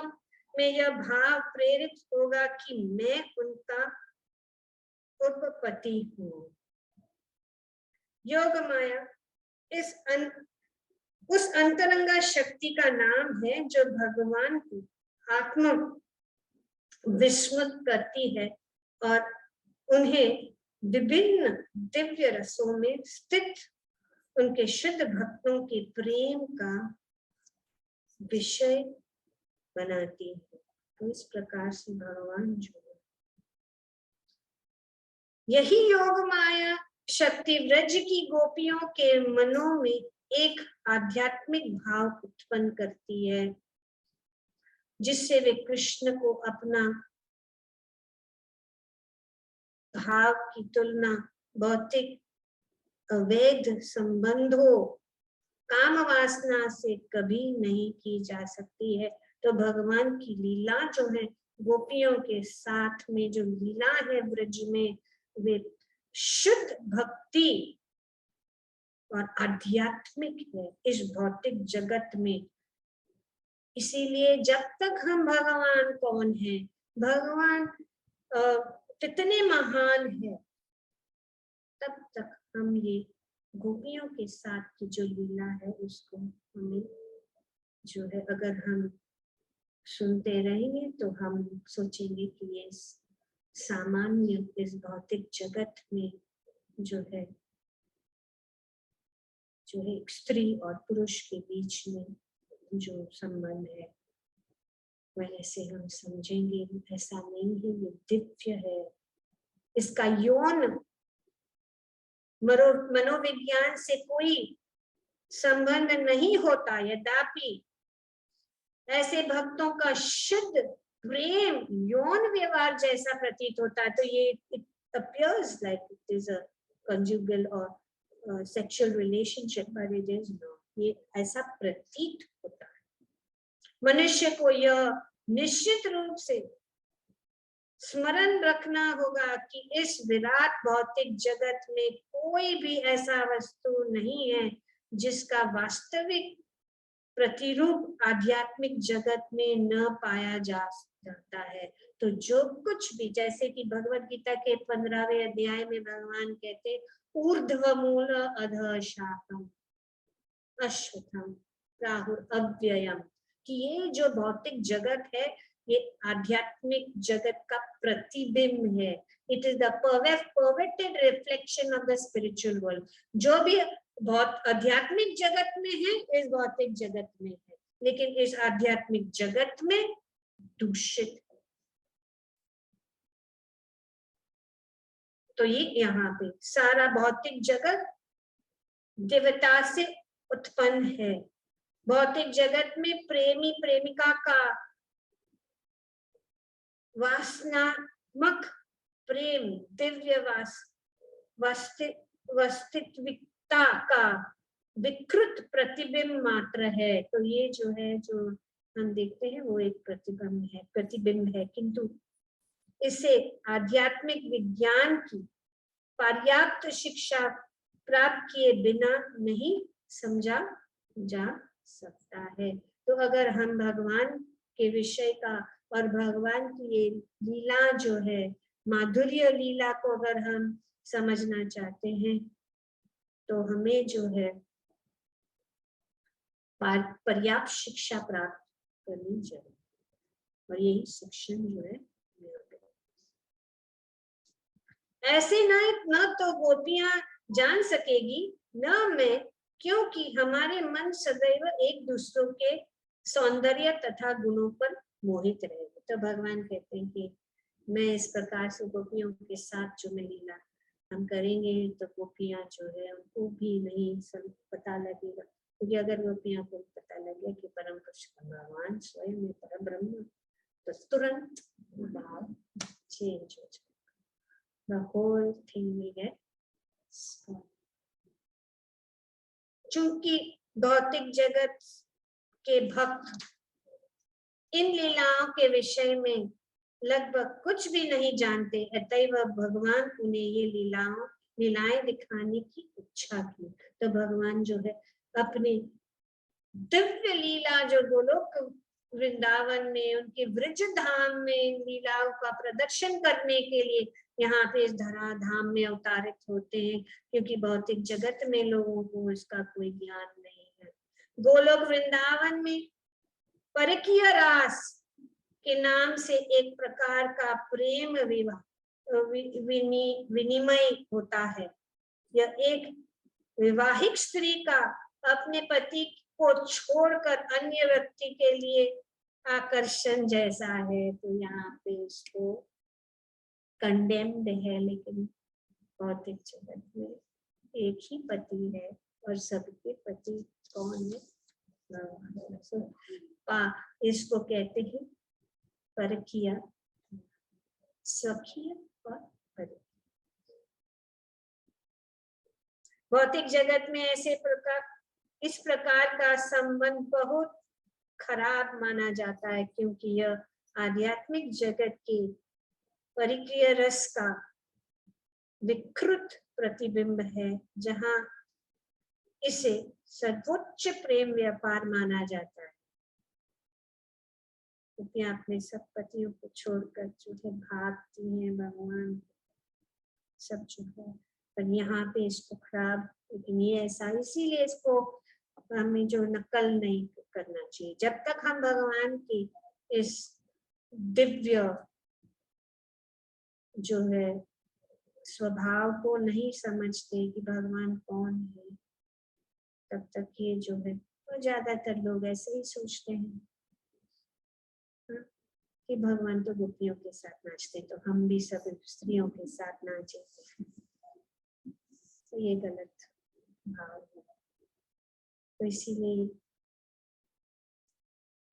में यह भाव प्रेरित होगा कि मैं उनका उपपति हूँ। योग माया उस अंतरंगा शक्ति का नाम है जो भगवान को आत्मा विस्मृत करती है और उन्हें विभिन्न दिव्य रसों में स्थित उनके शुद्ध भक्तों के प्रेम का विषय बनाती है। तो इस प्रकार से भगवान जो यही योग माया शक्ति व्रज की गोपियों के मनों में एक आध्यात्मिक भाव उत्पन्न करती है, जिससे वे कृष्ण को अपना भाव की तुलना भौतिक अवैध संबंधों काम वासना से कभी नहीं की जा सकती है। तो भगवान की लीला जो है, गोपियों के साथ में जो लीला है ब्रज में, वे शुद्ध भक्ति और आध्यात्मिक है इस भौतिक जगत में। इसीलिए जब तक हम भगवान कौन है, भगवान कितने महान है, तब तक हम ये गोपियों के साथ की जो लीला है उसको हमें जो है, अगर हम सुनते रहेंगे तो हम सोचेंगे कि ये सामान्य इस भौतिक जगत में जो है एक स्त्री और पुरुष के बीच में जो संबंध है, वैसे हम समझेंगे ऐसा नहीं है, ये दिव्य है। इसका यौन मनोविज्ञान से कोई संबंध नहीं होता। यद्यपि ऐसे भक्तों का शुद्ध प्रेम यौन व्यवहार जैसा प्रतीत होता है। तो ये it appears like it is a conjugal or sexual relationship, but it is not. ये ऐसा प्रतीत होता है। मनुष्य को यह निश्चित रूप से स्मरण रखना होगा कि इस विराट भौतिक जगत में कोई भी ऐसा वस्तु नहीं है जिसका वास्तविक प्रतिरूप आध्यात्मिक जगत में न पाया जा जाता है। तो जो कुछ भी, जैसे कि भगवत गीता के 15वें अध्याय में भगवान कहते ऊर्ध्वमूल अधः शाखम अश्वत्थम प्राहुर अव्ययम, कि ये जो भौतिक जगत है ये आध्यात्मिक जगत का प्रतिबिंब है। It is the perverted reflection of the spiritual world. जो भी बहुत आध्यात्मिक जगत में है इस भौतिक जगत में है, लेकिन इस आध्यात्मिक जगत में दूषित है। तो ये यहाँ पे सारा भौतिक जगत देवता से उत्पन्न है। भौतिक जगत में प्रेमी प्रेमिका का वासनात्मक प्रेम दिव्य वास्तविकता का विकृत प्रतिबिंब मात्र है। तो ये जो है, जो हम देखते हैं वो एक प्रतिबिंब है, किंतु इसे आध्यात्मिक विज्ञान की पर्याप्त शिक्षा प्राप्त किए बिना नहीं समझा जा सकता है। तो अगर हम भगवान के विषय का और भगवान की ये लीला जो है, माधुर्य लीला को अगर हम समझना चाहते हैं तो हमें जो है पर्याप्त शिक्षा प्राप्त करनी चाहिए, और यही शिक्षण जो है ऐसे न तो गोपियां जान सकेगी न मैं, क्योंकि हमारे मन सदैव एक दूसरों के सौंदर्य तथा गुणों पर मोहित रहेगा। तो भगवान कहते हैं कि मैं इस प्रकार से गोपियों के साथ जो मैं लीला हम करेंगे तो गोपियां जो है उनको भी नहीं सब पता लगेगा, क्योंकि अगर गोपियां को पता लगे कि परम पुरुष भगवान स्वयं में परम ब्रह्म, तो तुरंत भाव चेंज हो जाएगा। The whole thing will get stopped. चूंकि भौतिक जगत के भक्त इन लीलाओं के विषय में लगभग कुछ भी नहीं जानते, अतएव भगवान उन्हें ये लीलाएं दिखाने की इच्छा की। तो भगवान जो है अपनी दिव्य लीला जो गोलोक वृंदावन में उनके ब्रज धाम में लीलाओं का प्रदर्शन करने के लिए यहाँ पे इस धरा धाम में अवतारित होते हैं, क्योंकि भौतिक जगत में लोगों को इसका कोई ज्ञान नहीं है। गोलोक वृंदावन में परकीय रास के नाम से एक प्रकार का प्रेम विनिमय होता है। यह एक विवाहिक स्त्री का अपने पति को छोड़कर अन्य व्यक्ति के लिए आकर्षण जैसा है। तो यहाँ पे इसको कंडेम्ड है, लेकिन भौतिक जगत में एक ही पति है और सबके पति कौन है? इसको कहते हैं परकीय, सखीय और परकीय। भौतिक जगत में इस प्रकार का संबंध बहुत खराब माना जाता है, क्योंकि यह आध्यात्मिक जगत के परिकीय रस का विकृत प्रतिबिंब है, जहां इसे सर्वोच्च प्रेम व्यापार माना जाता है। क्योंकि आपने सब पतियों को छोड़कर जो है भागती हैं भगवान सब जो है, पर यहाँ पे इसको खराब, लेकिन ये ऐसा, इसीलिए इसको हमें जो नकल नहीं करना चाहिए। जब तक हम भगवान की इस दिव्य जो है स्वभाव को नहीं समझते कि भगवान कौन है, तब तक ये जो है, तो ज्यादातर लोग ऐसे ही सोचते हैं कि भगवान तो गोपियों के साथ नाचते, तो हम भी सब स्त्रियों के साथ नाचे। तो ये गलत भाव है। तो इसीलिए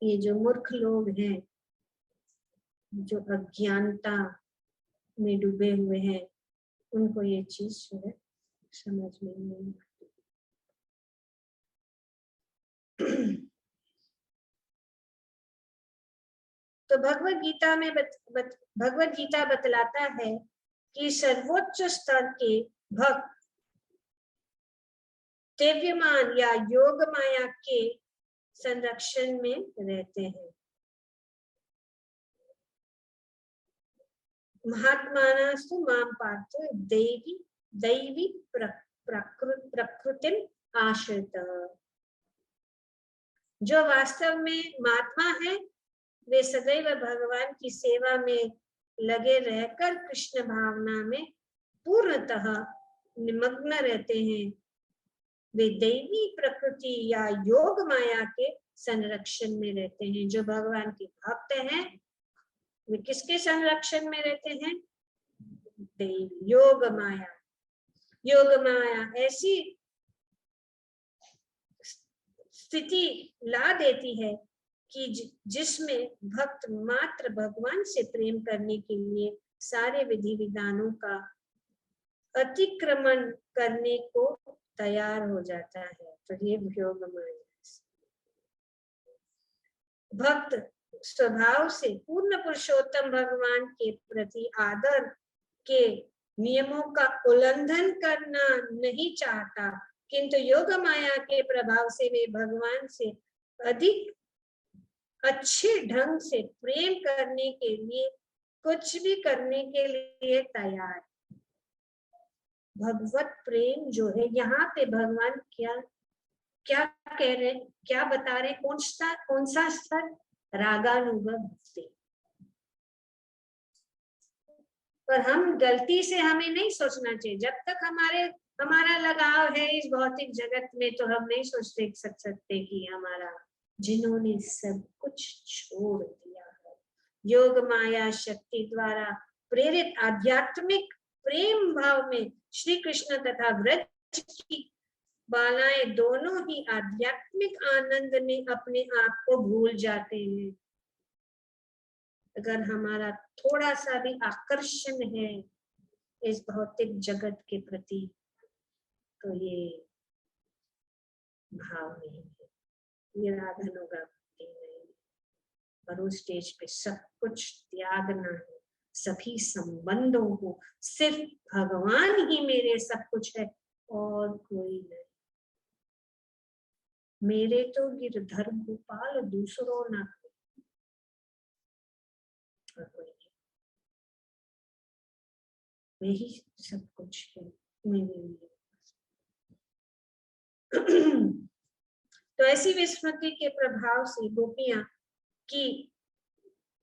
ये जो मूर्ख लोग हैं, जो अज्ञानता में डूबे हुए हैं, उनको ये चीज जो है समझ में नहीं आती। तो भगवत गीता में भगवत गीता बतलाता है कि सर्वोच्च स्तर के भक्त दिव्यमान या योग माया के संरक्षण में रहते हैं। महात्मानास्तु माम पार्थ दैवी प्रकृतिम आश्रित। जो वास्तव में महात्मा है, वे सदैव भगवान की सेवा में लगे रहकर कृष्ण भावना में पूर्णतः निमग्न रहते हैं। वे दैवी प्रकृति या योग माया के संरक्षण में रहते हैं। जो भगवान के भक्त हैं, वे किसके संरक्षण में रहते हैं? दैवी योग माया। योग माया ऐसी स्थिति ला देती है कि जिसमें भक्त मात्र भगवान से प्रेम करने के लिए सारे विधि विधानों का अतिक्रमण करने को तैयार हो जाता है। तो ये योग माया। भक्त स्वभाव से पूर्ण पुरुषोत्तम भगवान के प्रति आदर के नियमों का उल्लंघन करना नहीं चाहता, किंतु योग माया के प्रभाव से वे भगवान से अधिक अच्छे ढंग से प्रेम करने के लिए कुछ भी करने के लिए तैयार। भगवत प्रेम जो है, यहाँ पे भगवान क्या कह रहे, क्या बता रहे? कौन सा स्तर? रागानुग भक्ति। पर हम गलती से, हमें नहीं सोचना चाहिए, जब तक हमारा लगाव है इस भौतिक जगत में, तो हम नहीं सोचते सकते कि हमारा, जिन्होंने सब कुछ छोड़ दिया है, योग माया शक्ति द्वारा प्रेरित आध्यात्मिक प्रेम भाव में श्री कृष्ण तथा व्रज की बालाएं दोनों ही आध्यात्मिक आनंद में अपने आप को भूल जाते हैं। अगर हमारा थोड़ा सा भी आकर्षण है इस भौतिक जगत के प्रति, तो ये भाव नहीं है, ये रागानुगा भक्ति नहीं। पर उस स्टेज पे सब कुछ त्यागना है, सभी संबंधों को, सिर्फ भगवान ही मेरे सब कुछ है और कोई नहीं। मेरे तो गिरधर गोपाल दूसरों ना, वही सब कुछ है मेरे लिए। तो ऐसी विस्मृति के प्रभाव से गोपियां की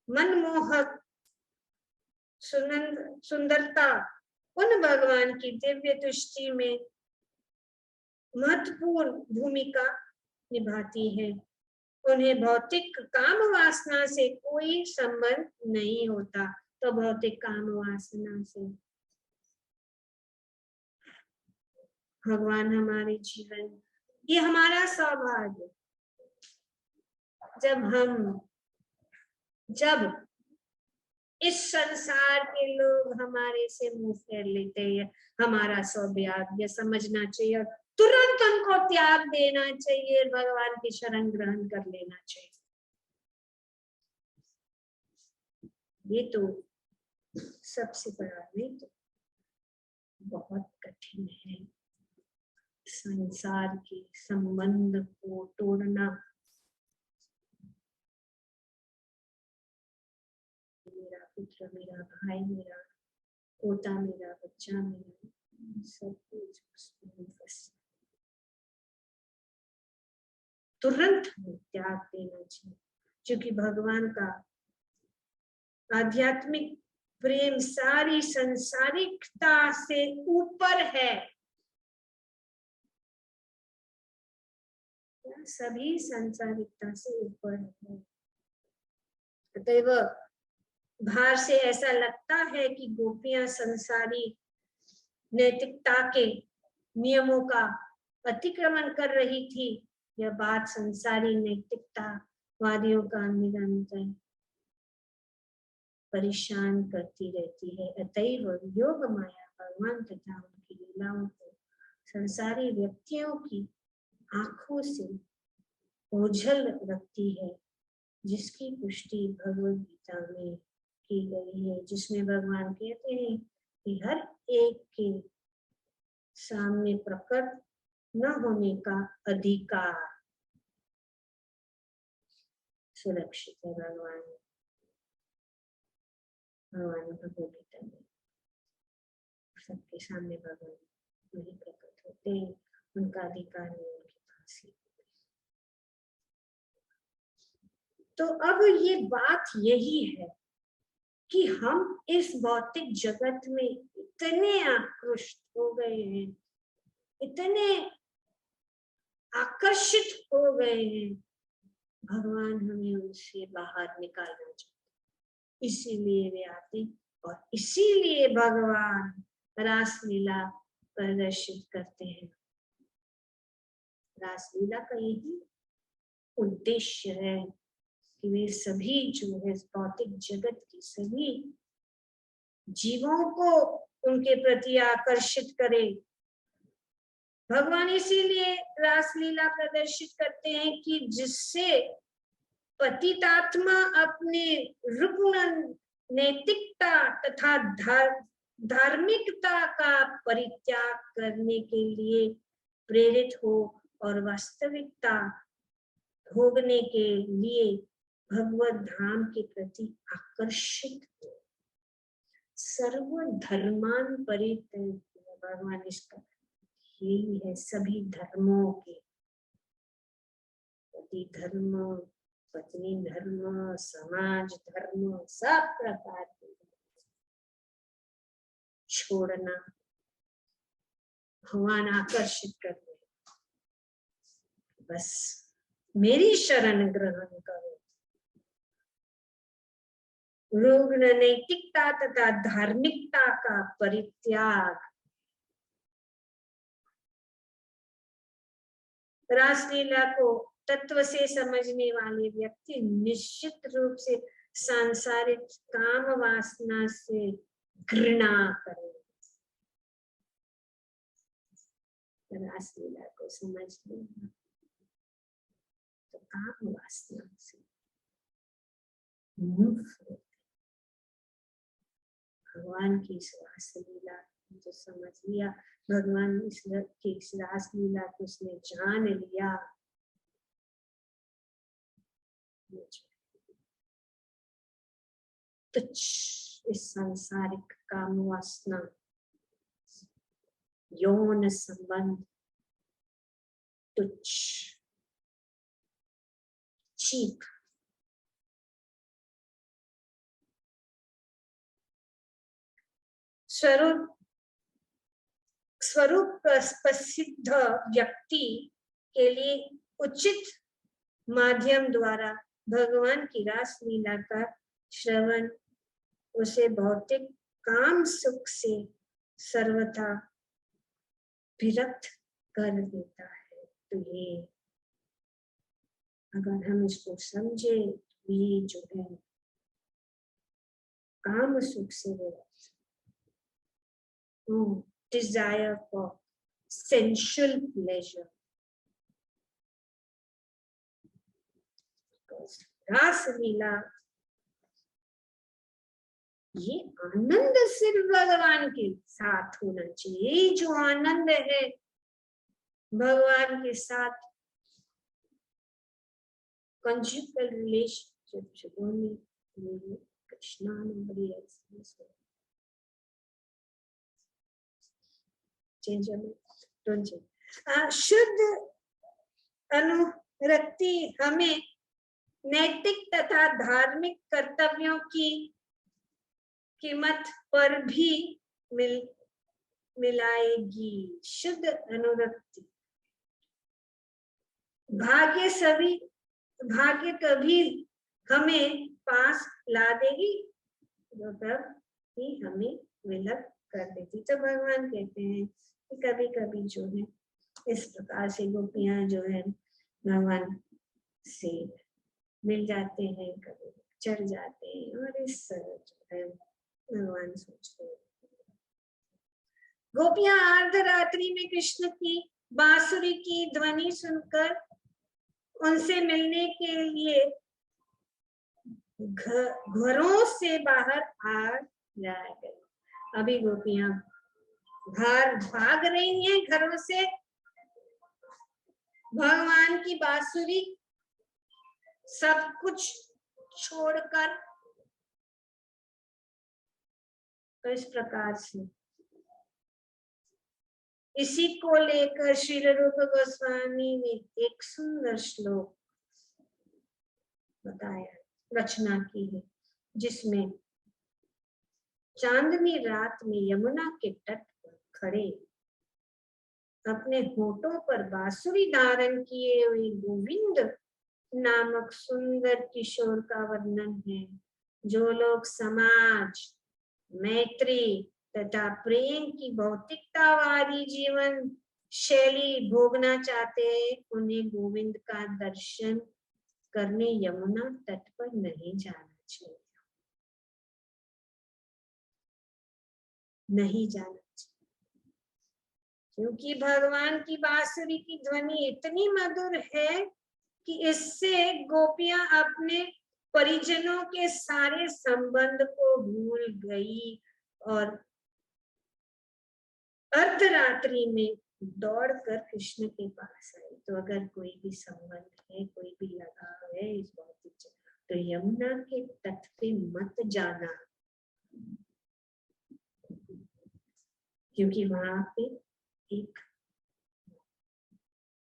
मनमोहक सुंदरता उन भगवान की दिव्य दृष्टि में महत्वपूर्ण भूमिका निभाती है। उन्हें भौतिक काम वासना से कोई संबंध नहीं होता। तो भौतिक काम वासना से भगवान हमारे जीवन, ये हमारा सौभाग्य। जब इस संसार के लोग हमारे से मुंह फेर लेते हैं, हमारा सौभाग्य समझना चाहिए और तुरंत उनको त्याग देना चाहिए, भगवान की शरण ग्रहण कर लेना चाहिए। ये तो सबसे बड़ा, नहीं तो बहुत कठिन है संसार के संबंध को तोड़ना। मेरा पुत्र, मेरा भाई, मेरा पोता, मेरा बच्चा, मेरा सब कुछ उसमें फंस, तुरंत त्याग देना चाहिए, क्योंकि भगवान का आध्यात्मिक प्रेम सारी संसारिकता से ऊपर है। सभी संसारिकता से ऊपर है। अतएव बाहर से ऐसा लगता है कि गोपियां संसारी नैतिकता के नियमों का अतिक्रमण कर रही थी। यह बात संसारी नैतिकता वादियों का निरंतर परेशान करती रहती है। अतएव योग माया भगवान तथा उनकी लीलाओं को संसारी व्यक्तियों की आंखों से ओझल रखती है, जिसकी पुष्टि भगवद गीता में की गई है, जिसमें भगवान कहते हैं कि हर एक के सामने प्रकट न होने का अधिकार सुरक्षित है। भगवान भगवद गीता में सबके सामने भगवान नहीं प्रकट होते, उनका अधिकार नहीं उनके पास ही। तो अब ये बात यही है कि हम इस भौतिक जगत में इतने आकृष्ट हो गए हैं, इतने आकर्षित हो गए हैं, भगवान हमें उनसे बाहर निकालना चाहते, इसीलिए वे आते और इसीलिए भगवान रासलीला प्रदर्शित करते हैं। रासलीला का यही उद्देश्य है कि वे सभी जो है भौतिक जगत के सभी जीवों को उनके प्रति आकर्षित करे। भगवान इसीलिए रासलीला प्रदर्शित करते हैं कि जिससे पतितात्मा अपने रुग्ण नैतिकता तथा धार्मिकता का परित्याग करने के लिए प्रेरित हो और वास्तविकता भोगने के लिए भगवत धाम के प्रति आकर्षित हो। सर्वधर्मान परित्यज्य, भगवान इसका यही है, सभी धर्मों के पति धर्म, पत्नी धर्म, समाज धर्म, सब प्रकार के छोड़ना भगवान आकर्षित कर रहे, बस मेरी शरण ग्रहण करो। रुग्ण नैतिकता तथा धार्मिकता का परित्याग। रासलीला को तत्व से समझने वाले व्यक्ति निश्चित रूप से सांसारिक काम वासना से घृणा करेंगे। रासलीला को समझ लेना तो काम वासना से मुक्त। भगवान की इस रासलीला जो समझ लिया, भगवान इस रासलीला को उसने जान लिया, तुच्छ इस सांसारिक काम वासना, यौन संबंध तुच्छ, चीप, स्वरूप प्रसिद्ध व्यक्ति के लिए उचित माध्यम द्वारा भगवान की रासलीला का श्रवण उसे भौतिक काम सुख से सर्वथा विरक्त कर देता है। तो ये अगर हम इसको समझे, ये जो है काम सुख से विरक्त, desire for sensual pleasure, रासलीला ये आनंद सिर्फ भगवान के साथ होना चाहिए। जो आनंद है भगवान के साथ, conjugal relationship should only be Krishna, nobody else. Change it, don't change. शुद्ध अनुरक्ति हमें नैतिक तथा धार्मिक कर्तव्यों की कीमत पर भी मिलाएगी। शुद्ध अनुरक्ति भाग्य कभी हमें पास ला देगी, तब ही हमें विलग कर देती। तो भगवान कहते हैं कि कभी कभी जो है इस प्रकार से गोपियां जो है भगवान से मिल जाते हैं, कभी चढ़ जाते हैं, और इस जो है भगवान सोचते हैं। गोपियां अर्धरात्रि में कृष्ण की बांसुरी की ध्वनि सुनकर उनसे मिलने के लिए घरों से बाहर आ जाया गए। अभी गोपियां बाहर भाग रही हैं घरों से, भगवान की बांसुरी सब कुछ छोड़कर। तो इस प्रकार से इसी को लेकर श्रील रूप गोस्वामी ने एक सुंदर श्लोक बताया, रचना की है, जिसमें चांदनी रात में यमुना के तट पर खड़े अपने होठों पर बांसुरी धारण किए हुए गोविंद नामक सुंदर किशोर का वर्णन है। जो लोग समाज, मैत्री तथा प्रेम की भौतिकतावादी जीवन शैली भोगना चाहते हैं, उन्हें गोविंद का दर्शन करने यमुना तट पर नहीं जाना चाहिए, नहीं जाना चाहिए, क्योंकि भगवान की बांसुरी की ध्वनि इतनी मधुर है कि इससे गोपियां अपने परिजनों के सारे संबंध को भूल गई और अर्धरात्रि में दौड़कर कृष्ण के पास आई। तो अगर कोई भी संबंध है, कोई भी लगाव है इस भौतिक जगत, तो यमुना के तट पे मत जाना, क्योंकि वहां पे एक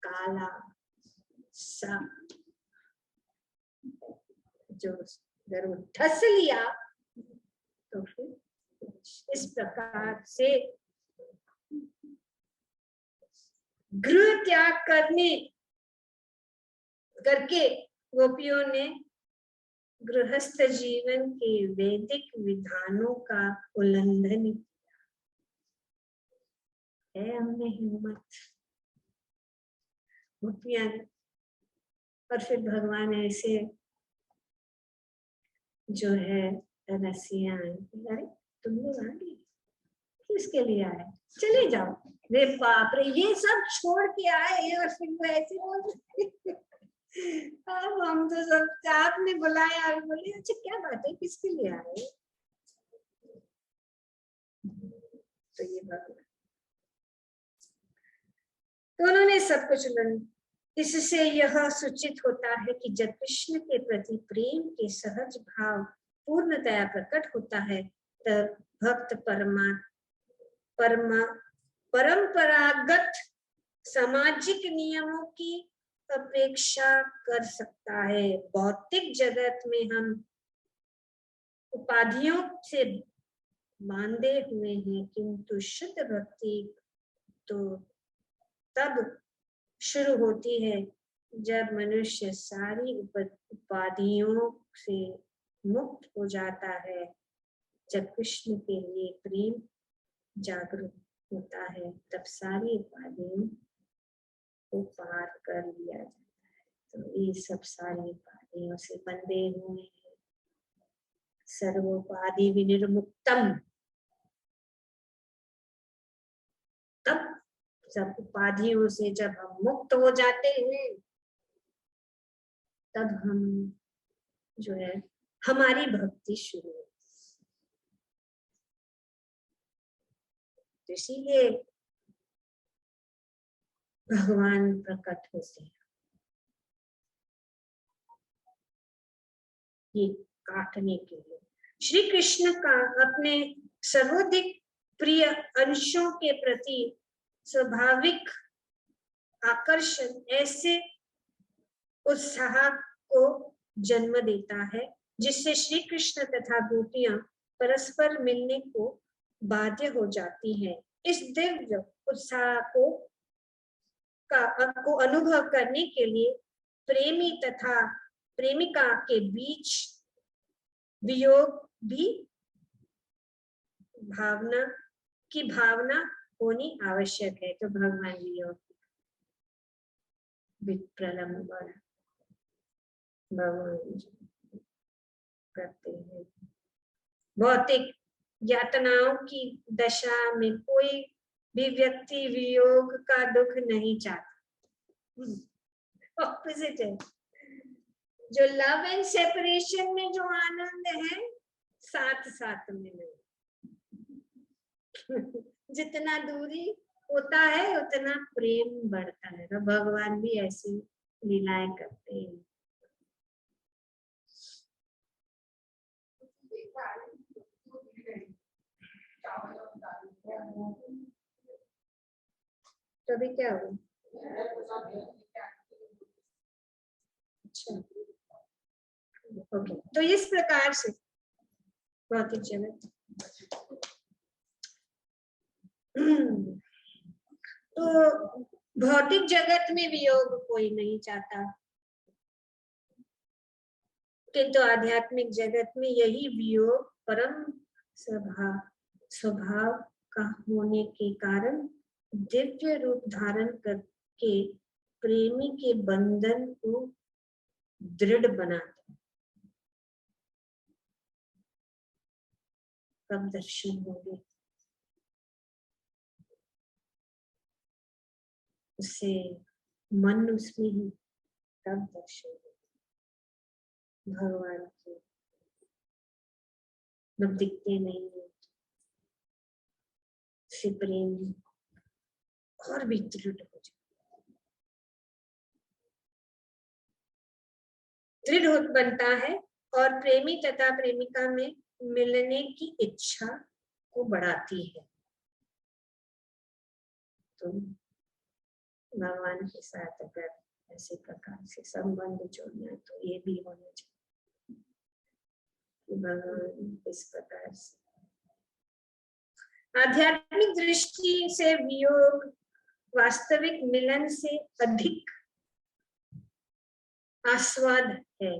काला सा जो अगर वो धस लिया तो फिर इस प्रकार से गृह त्याग करके गोपियों ने गृहस्थ जीवन के वैदिक विधानों का उल्लंघन किया है। हमने हिम्मत गोपियां, और फिर भगवान ऐसे जो है रसिया, अरे तुम लोग आ गए, किसके लिए आए, चले जाओ। रे बाप रे, ये सब छोड़ के आए और फिर वो ऐसे बोल रहे। अब हम तो सब आपने बुलाया और बोले अच्छा क्या बात है, किसके लिए आए। तो ये भगवान, तो उन्होंने सब कुछ इससे यह सूचित होता है कि जब कृष्ण के प्रति प्रेम के सहज भाव पूर्णतया प्रकट होता है, तब भक्त परंपरागत सामाजिक नियमों की अपेक्षा कर सकता है। भौतिक जगत में हम उपाधियों से बांधे हुए हैं, किंतु शुद्ध भक्ति तो तब शुरू होती है जब मनुष्य सारी उपाधियों से मुक्त हो जाता है, जब कृष्ण के लिए प्रेम जागरूक होता है, तब सारी उपाधियों को पार कर लिया जाता है। तो ये सब सारी उपाधियों से बंधे हुए हैं। सर्वोपाधि विनिर्मुक्तम, तब सब उपाधियों से जब हम मुक्त हो जाते हैं, तब हम जो है हमारी भक्ति शुरू होती है। इसीलिए भगवान प्रकट होते हैं, ये काटने के लिए। श्री कृष्ण का अपने सर्वाधिक प्रिय अंशों के प्रति स्वाभाविक आकर्षण ऐसे उत्साह को जन्म देता है जिससे श्री कृष्ण तथा गोपियां परस्पर मिलने को बाध्य हो जाती हैं। इस दिव्य उत्साह को अनुभव करने के लिए प्रेमी तथा प्रेमिका के बीच वियोग भी भावना होनी आवश्यक है। तो भगवान वियोग प्रलंबन, भगवान जी करते हैं। भौतिक यातनाओं की दशा में कोई भी व्यक्ति वियोग का दुख नहीं चाहता। ऑपोजिट है। जो लव एंड सेपरेशन में जो आनंद है, साथ साथ में नहीं। जितना दूरी होता है उतना प्रेम बढ़ता है। तो भगवान भी ऐसी लीलाएं करते हैं। तो अभी क्या हुआ? अच्छा, ओके। तो इस प्रकार से भौतिक जगत तो भौतिक जगत में वियोग कोई नहीं चाहता, किंतु आध्यात्मिक जगत में यही वियोग परम स्वभाव का होने के कारण दिव्य रूप धारण करके प्रेमी के बंधन को दृढ़ बनाता है। कब दर्शन होंगे उससे मन उसमें ही, तब दर्शन होंगे भगवान के। जब दिखते नहीं है से प्रेम और भी दृढ़ हो जाए, दृढ़ बनता है और प्रेमी तथा प्रेमिका में मिलने की इच्छा को बढ़ाती है। तो भगवान के साथ अगर ऐसे प्रकार से संबंध जोड़ना है तो ये भी होना चाहिए कि भगवान इस प्रकार से आध्यात्मिक दृष्टि से वियोग वास्तविक मिलन से अधिक आस्वाद है,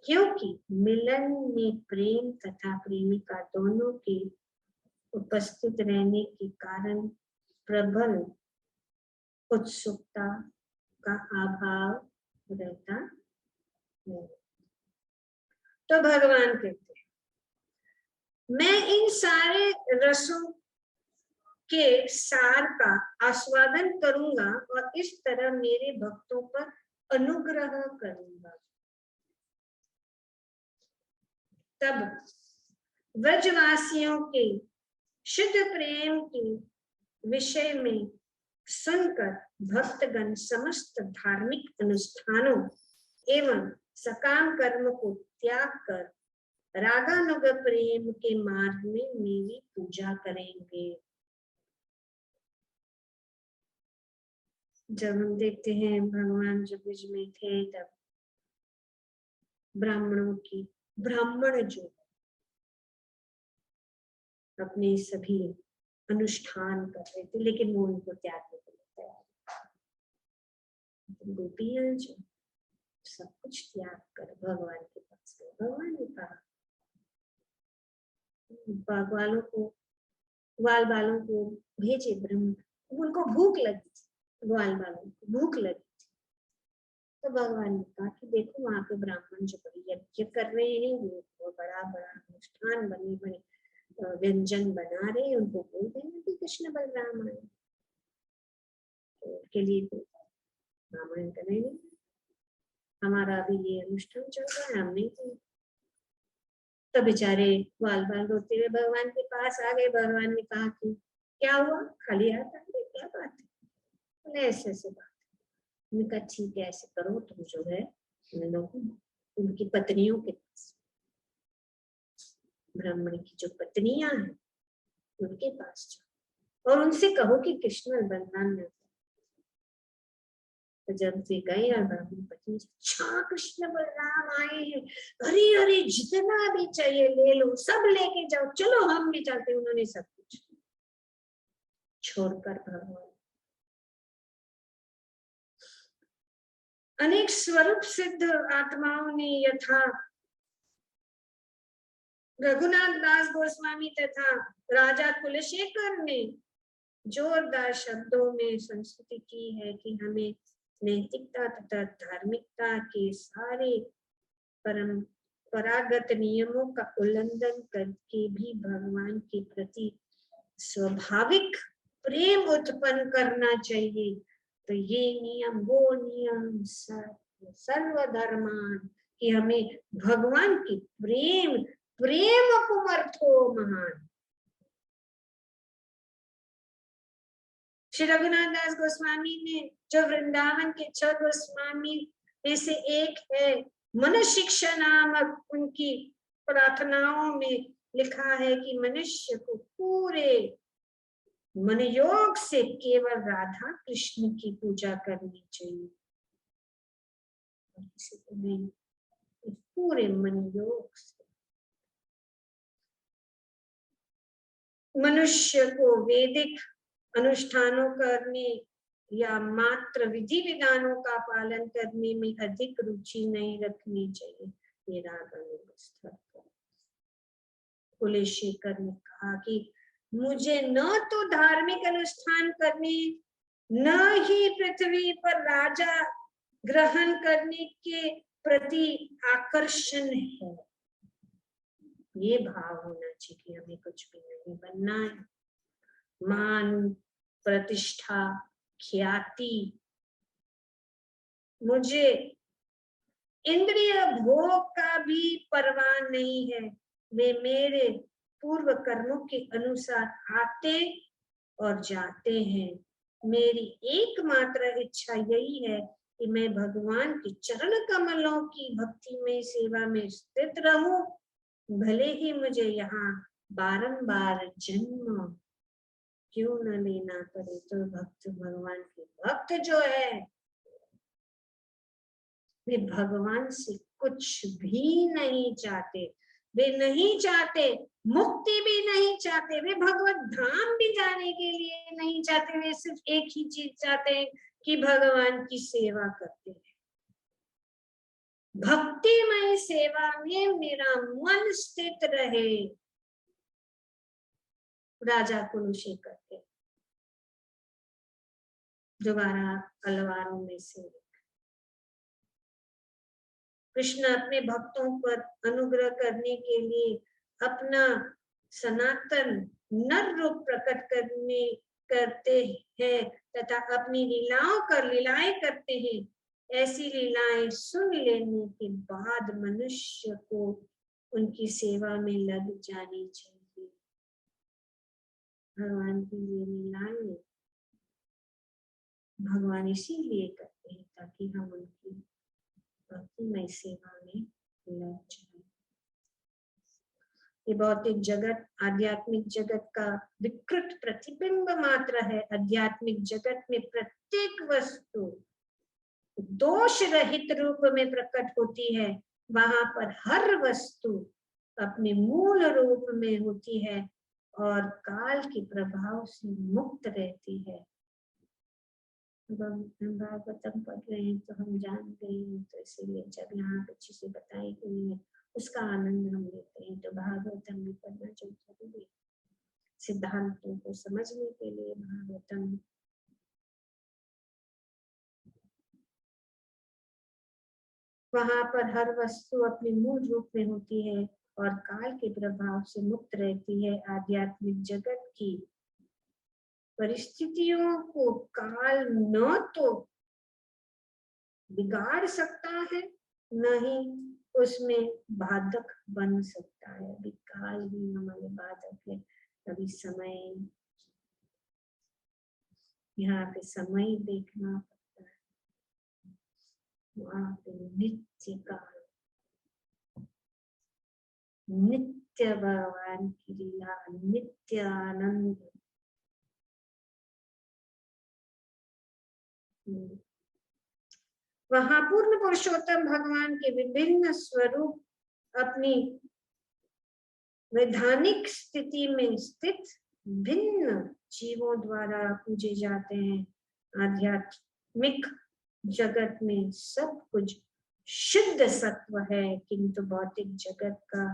क्योंकि मिलन में प्रेम तथा प्रेमिका दोनों के उपस्थित रहने के कारण प्रबल उत्सुकता का अभाव रहता है। तो भगवान कहते हैं, मैं इन सारे रसों के सार का आस्वादन करूंगा और इस तरह मेरे भक्तों पर अनुग्रह करूंगा। तब व्रजवासियों के शुद्ध प्रेम के विषय में सुनकर भक्तगण समस्त धार्मिक अनुष्ठानों एवं सकाम कर्म को त्याग कर रागानुग प्रेम के मार्ग में मेरी पूजा करेंगे। जब हम देखते हैं भगवान जब ब्रज में थे तब ब्राह्मण जो अपने सभी अनुष्ठान कर रहे थे, लेकिन वो उनको त्यागने के लिए तैयार। गोपियां जो सब कुछ त्याग कर भगवान के पास गए। भगवान ने कहा ग्वाल बालों को भेजे ब्रह्म, उनको भूख लगी थी, ग्वाल बालों को भूख लगी थी। तो भगवान ने कहा कि देखो वहां पे ब्राह्मण जो बड़ी यज्ञ कर रहे हैं, वो बड़ा बड़ा अनुष्ठान बने बने व्यंजन बना रहे हैं, उनको बोल देना कि कृष्ण बलराम आए। तो उनके लिए रामायण करने नहीं, हमारा अभी ये अनुष्ठान चल रहा है, हम नहीं किया। तो बेचारे बाल बाल रोते हुए भगवान के पास आ गए। भगवान ने कहा कि क्या हुआ, खाली हाथ आ गए, क्या बात है? बोले ऐसे ऐसे बात है। उन्होंने कहा ठीक है, ऐसे करो, तुम जो है उन लोगों उनकी पत्नियों के पास, ब्राह्मण की जो पत्नियां हैं उनके पास जाओ और उनसे कहो कि कृष्ण और बलराम ने। तो जब से गए और ब्राह्मण पत्नी, अच्छा कृष्ण बलराम आए हैं, अरे अरे जितना भी चाहिए ले लो, सब लेके जाओ, चलो हम भी चलते। उन्होंने सब कुछ छोड़कर भगवान अनेक स्वरूप सिद्ध आत्माओं ने यथा रघुनाथ दास गोस्वामी तथा राजा कुलशेखर ने जोरदार शब्दों में संस्तुति की है कि हमें नैतिकता तथा धार्मिकता के सारे परंपरागत नियमों का उल्लंघन करके भी भगवान के प्रति स्वाभाविक प्रेम उत्पन्न करना चाहिए। तो ये नियम वो नियम सर्वधर्मान कि हमें भगवान की प्रेम प्रेम पुमर्थो महान। श्री रघुनाथ दास गोस्वामी ने जो वृंदावन के 6 गोस्वामी में से एक है, मनुष्य शिक्षा नामक उनकी प्रार्थनाओं में लिखा है कि मनुष्य को पूरे मन योग से केवल राधा कृष्ण की पूजा करनी चाहिए, किसी को नहीं, पूरे मन योग से। मनुष्य को वैदिक अनुष्ठानों करने या मात्र विधि विधानों का पालन करने में अधिक रुचि नहीं रखनी चाहिए। ये राग कुलशेखर ने कहा कि मुझे न तो धार्मिक अनुष्ठान करने न ही पृथ्वी पर राजा ग्रहण करने के प्रति आकर्षण है। ये भाव होना चाहिए कि हमें कुछ भी नहीं बनना है। मान, प्रतिष्ठा, ख्याति, मुझे इंद्रिय भोग का भी परवाह नहीं है। वे मेरे पूर्व कर्मों के अनुसार आते और जाते हैं। मेरी एकमात्र इच्छा यही है कि मैं भगवान के चरण कमलों की भक्ति में सेवा में स्थित रहूं, भले ही मुझे यहाँ बारंबार जन्म क्यों न लेना पड़े। तो भक्त, भगवान के भक्त जो है वे भगवान से कुछ भी नहीं चाहते। वे नहीं चाहते मुक्ति भी नहीं चाहते, वे भगवत धाम भी जाने के लिए नहीं चाहते। वे सिर्फ एक ही चीज चाहते हैं कि भगवान की सेवा करते हैं। भक्तिमय सेवा में मेरा मन स्थित रहे। राजा कुलशेखर के दोबारा अलवारों में से कृष्ण अपने भक्तों पर अनुग्रह करने के लिए अपना सनातन नर रूप प्रकट करते हैं तथा अपनी लीलाएं करते हैं। ऐसी लीलाएं सुन लेने के बाद मनुष्य को उनकी सेवा में लग जानी चाहिए। भगवान की ये लीलाएं भगवान इसीलिए करते हैं ताकि हम उनकी भक्तिमय सेवा में लग जाए। ये भौतिक जगत आध्यात्मिक जगत का विकृत प्रतिबिंब मात्र है। आध्यात्मिक जगत में प्रत्येक वस्तु दोष रहित रूप में प्रकट होती है। वहां पर हर वस्तु अपने मूल रूप में होती है और काल के प्रभाव से मुक्त रहती है। हम भागवतम पढ़ रहे हैं तो हम जान गए हैं, तो इसीलिए जब यहाँ अच्छे से बताई गई है उसका आनंद हम लेते हैं। तो भागवतम भी पढ़ना चाहिए सिद्धांतों को समझने के लिए। भागवतम वहां पर हर वस्तु अपने मूल रूप में होती है और काल के प्रभाव से मुक्त रहती है। आध्यात्मिक जगत की परिस्थितियों को काल न तो बिगाड़ सकता है न ही उसमें बाधक बन सकता है। अभी काल भी हमारे बाधक है। कभी समय, यहाँ पे समय देखना पड़ता है, वहां पे नित्य काल, नित्य भगवान की लीला, नित्य आनंद। वहां पूर्ण पुरुषोत्तम भगवान के विभिन्न स्वरूप अपनी वैधानिक स्थिति में स्थित भिन्न जीवों द्वारा पूजे जाते हैं। आध्यात्मिक जगत में सब कुछ शुद्ध सत्व है, किंतु भौतिक जगत का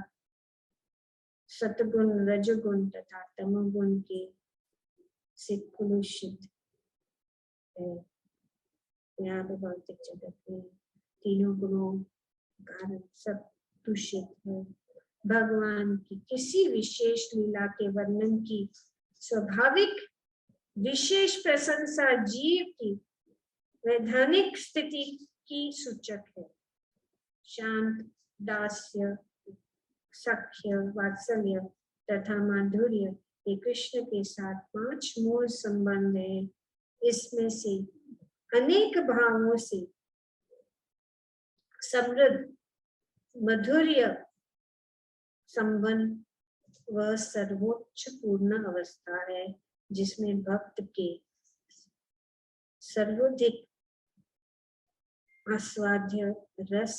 सतगुण, रजगुण तथा तमोगुण के से कुलुषित है। यहाँ पे भौतिक जगत में तीनों गुणों कारण सब दूषित है। भगवान की किसी विशेष लीला के वर्णन की स्वाभाविक विशेष प्रशंसा जीव की वैधानिक स्थिति की सूचक है। शांत, दास्य, सख्य, वात्सल्य तथा माधुर्य ये कृष्ण के साथ 5 मूल संबंध है। इसमें से अनेक भावों से समृद्ध मधुर्य संबंध वह सर्वोच्च पूर्ण अवस्था है जिसमें भक्त के सर्वाधिक आस्वाद्य रस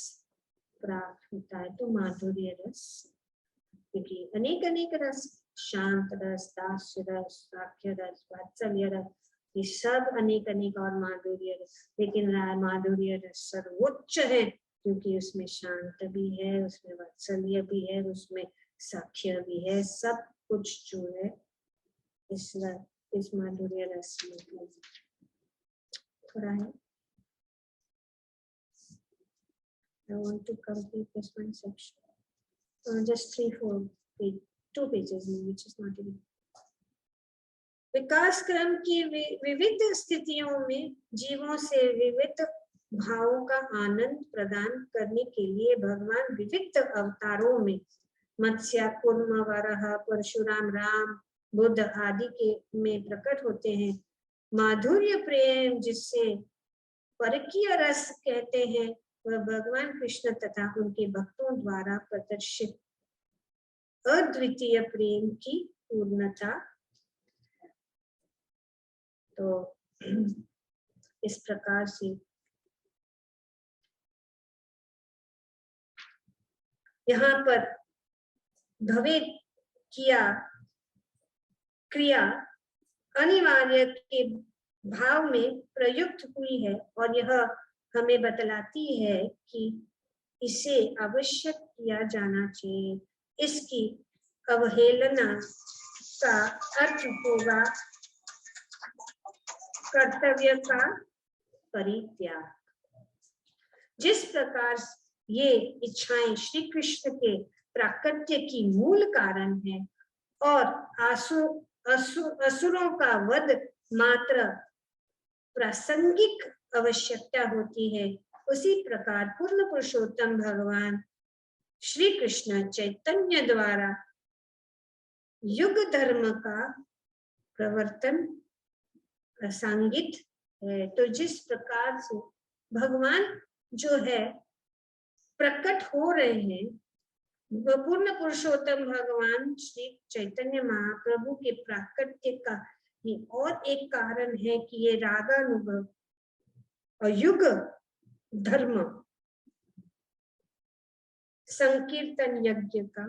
प्राप्त होता है। तो माधुर्य रस, क्योंकि अनेक अनेक रस, शांत रस, दास्य रस, साख्य रस, वात्सल्य रस, ये सब अनेक अनेक और माधुर्य रस, लेकिन माधुर्य रस सर्वोच्च है क्योंकि उसमें शांत भी है, उसमें वात्सल्य भी है, उसमें साख्य भी है, सब कुछ जो है इस माधुर्य रस में थोड़ा है। I want to complete this one section. Just 2 pages, which is not even. विकास क्रम की विविध स्थितियों में जीवों से विविध भावों का आनंद प्रदान करने के लिए भगवान विविध अवतारों में मत्स्य, कूर्म, वराह, परशुराम, राम, बुद्ध आदि के में प्रकट होते हैं। माधुर्य प्रेम, जिससे परकीय रस कहते हैं, वह भगवान कृष्ण तथा उनके भक्तों द्वारा प्रदर्शित अद्वितीय प्रेम की पूर्णता। तो इस प्रकार से यहाँ पर भवे किया क्रिया अनिवार्य के भाव में प्रयुक्त हुई है और यह हमें बतलाती है कि इसे आवश्यक किया जाना चाहिए। इसकी अवहेलना का अर्थ होगा कर्तव्य का परित्याग। जिस प्रकार ये इच्छाएं श्री कृष्ण के प्राकट्य की मूल कारण है और असुरों का वध मात्र प्रासंगिक आवश्यकता होती है, उसी प्रकार पूर्ण पुरुषोत्तम भगवान श्री कृष्ण चैतन्य द्वारा युग धर्म का प्रवर्तन प्रासंगिक है। तो जिस प्रकार से भगवान जो है प्रकट हो रहे हैं, वह पूर्ण पुरुषोत्तम भगवान श्री चैतन्य महाप्रभु के प्राकट्य का ही और एक कारण है कि ये रागानुभव और युग धर्म संकीर्तन यज्ञ का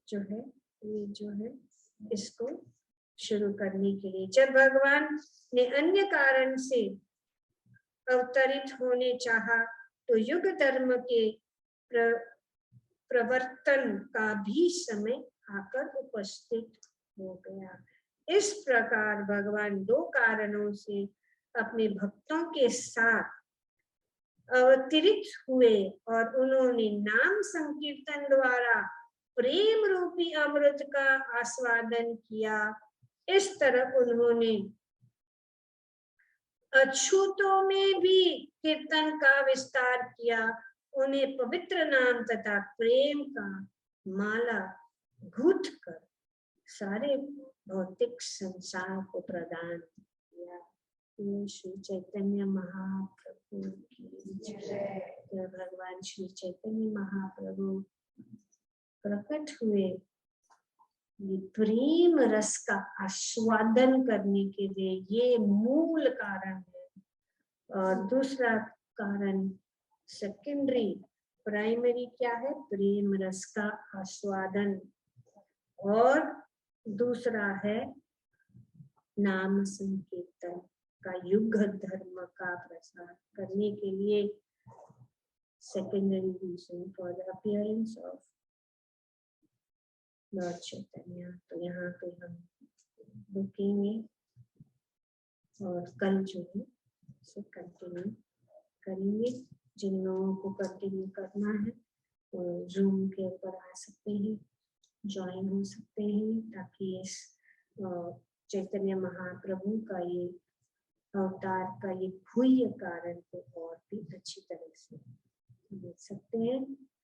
जो है, ये जो है इसको शुरू करने के लिए जब भगवान ने अन्य कारण से अवतरित होने चाहा, तो युग धर्म के प्रवर्तन का भी समय आकर उपस्थित हो गया। इस प्रकार भगवान 2 कारणों से अपने भक्तों के साथ अवतरित हुए और उन्होंने नाम संकीर्तन द्वारा प्रेम रूपी अमृत का आस्वादन किया। इस तरह उन्होंने अछूतों में भी कीर्तन का विस्तार किया, उन्हें पवित्र नाम तथा प्रेम का माला गूंथ कर सारे भौतिक संसार को प्रदान किया। श्री चैतन्य महाप्रभु की जय। भगवान श्री चैतन्य महाप्रभु प्रकट हुए ये प्रेम रस का आस्वादन करने के लिए, ये मूल कारण है। और दूसरा कारण सेकेंडरी, प्राइमरी क्या है? प्रेम रस का आस्वादन। और दूसरा है नाम संकीर्तन का युग धर्म का प्रसार करने के लिए, secondary reason for the appearance of lord Chaitanya. तो यहाँ पे हम रुकेंगे और कल जो है उसे कंटिन्यू करेंगे। जिन लोगों को कंटिन्यू करना है वो जूम के ऊपर आ सकते हैं, ज्वाइन हो सकते हैं, ताकि इस चैतन्य महाप्रभु का ये अवतार का ये गुह्य कारण को और भी अच्छी तरह से देख सकते हैं।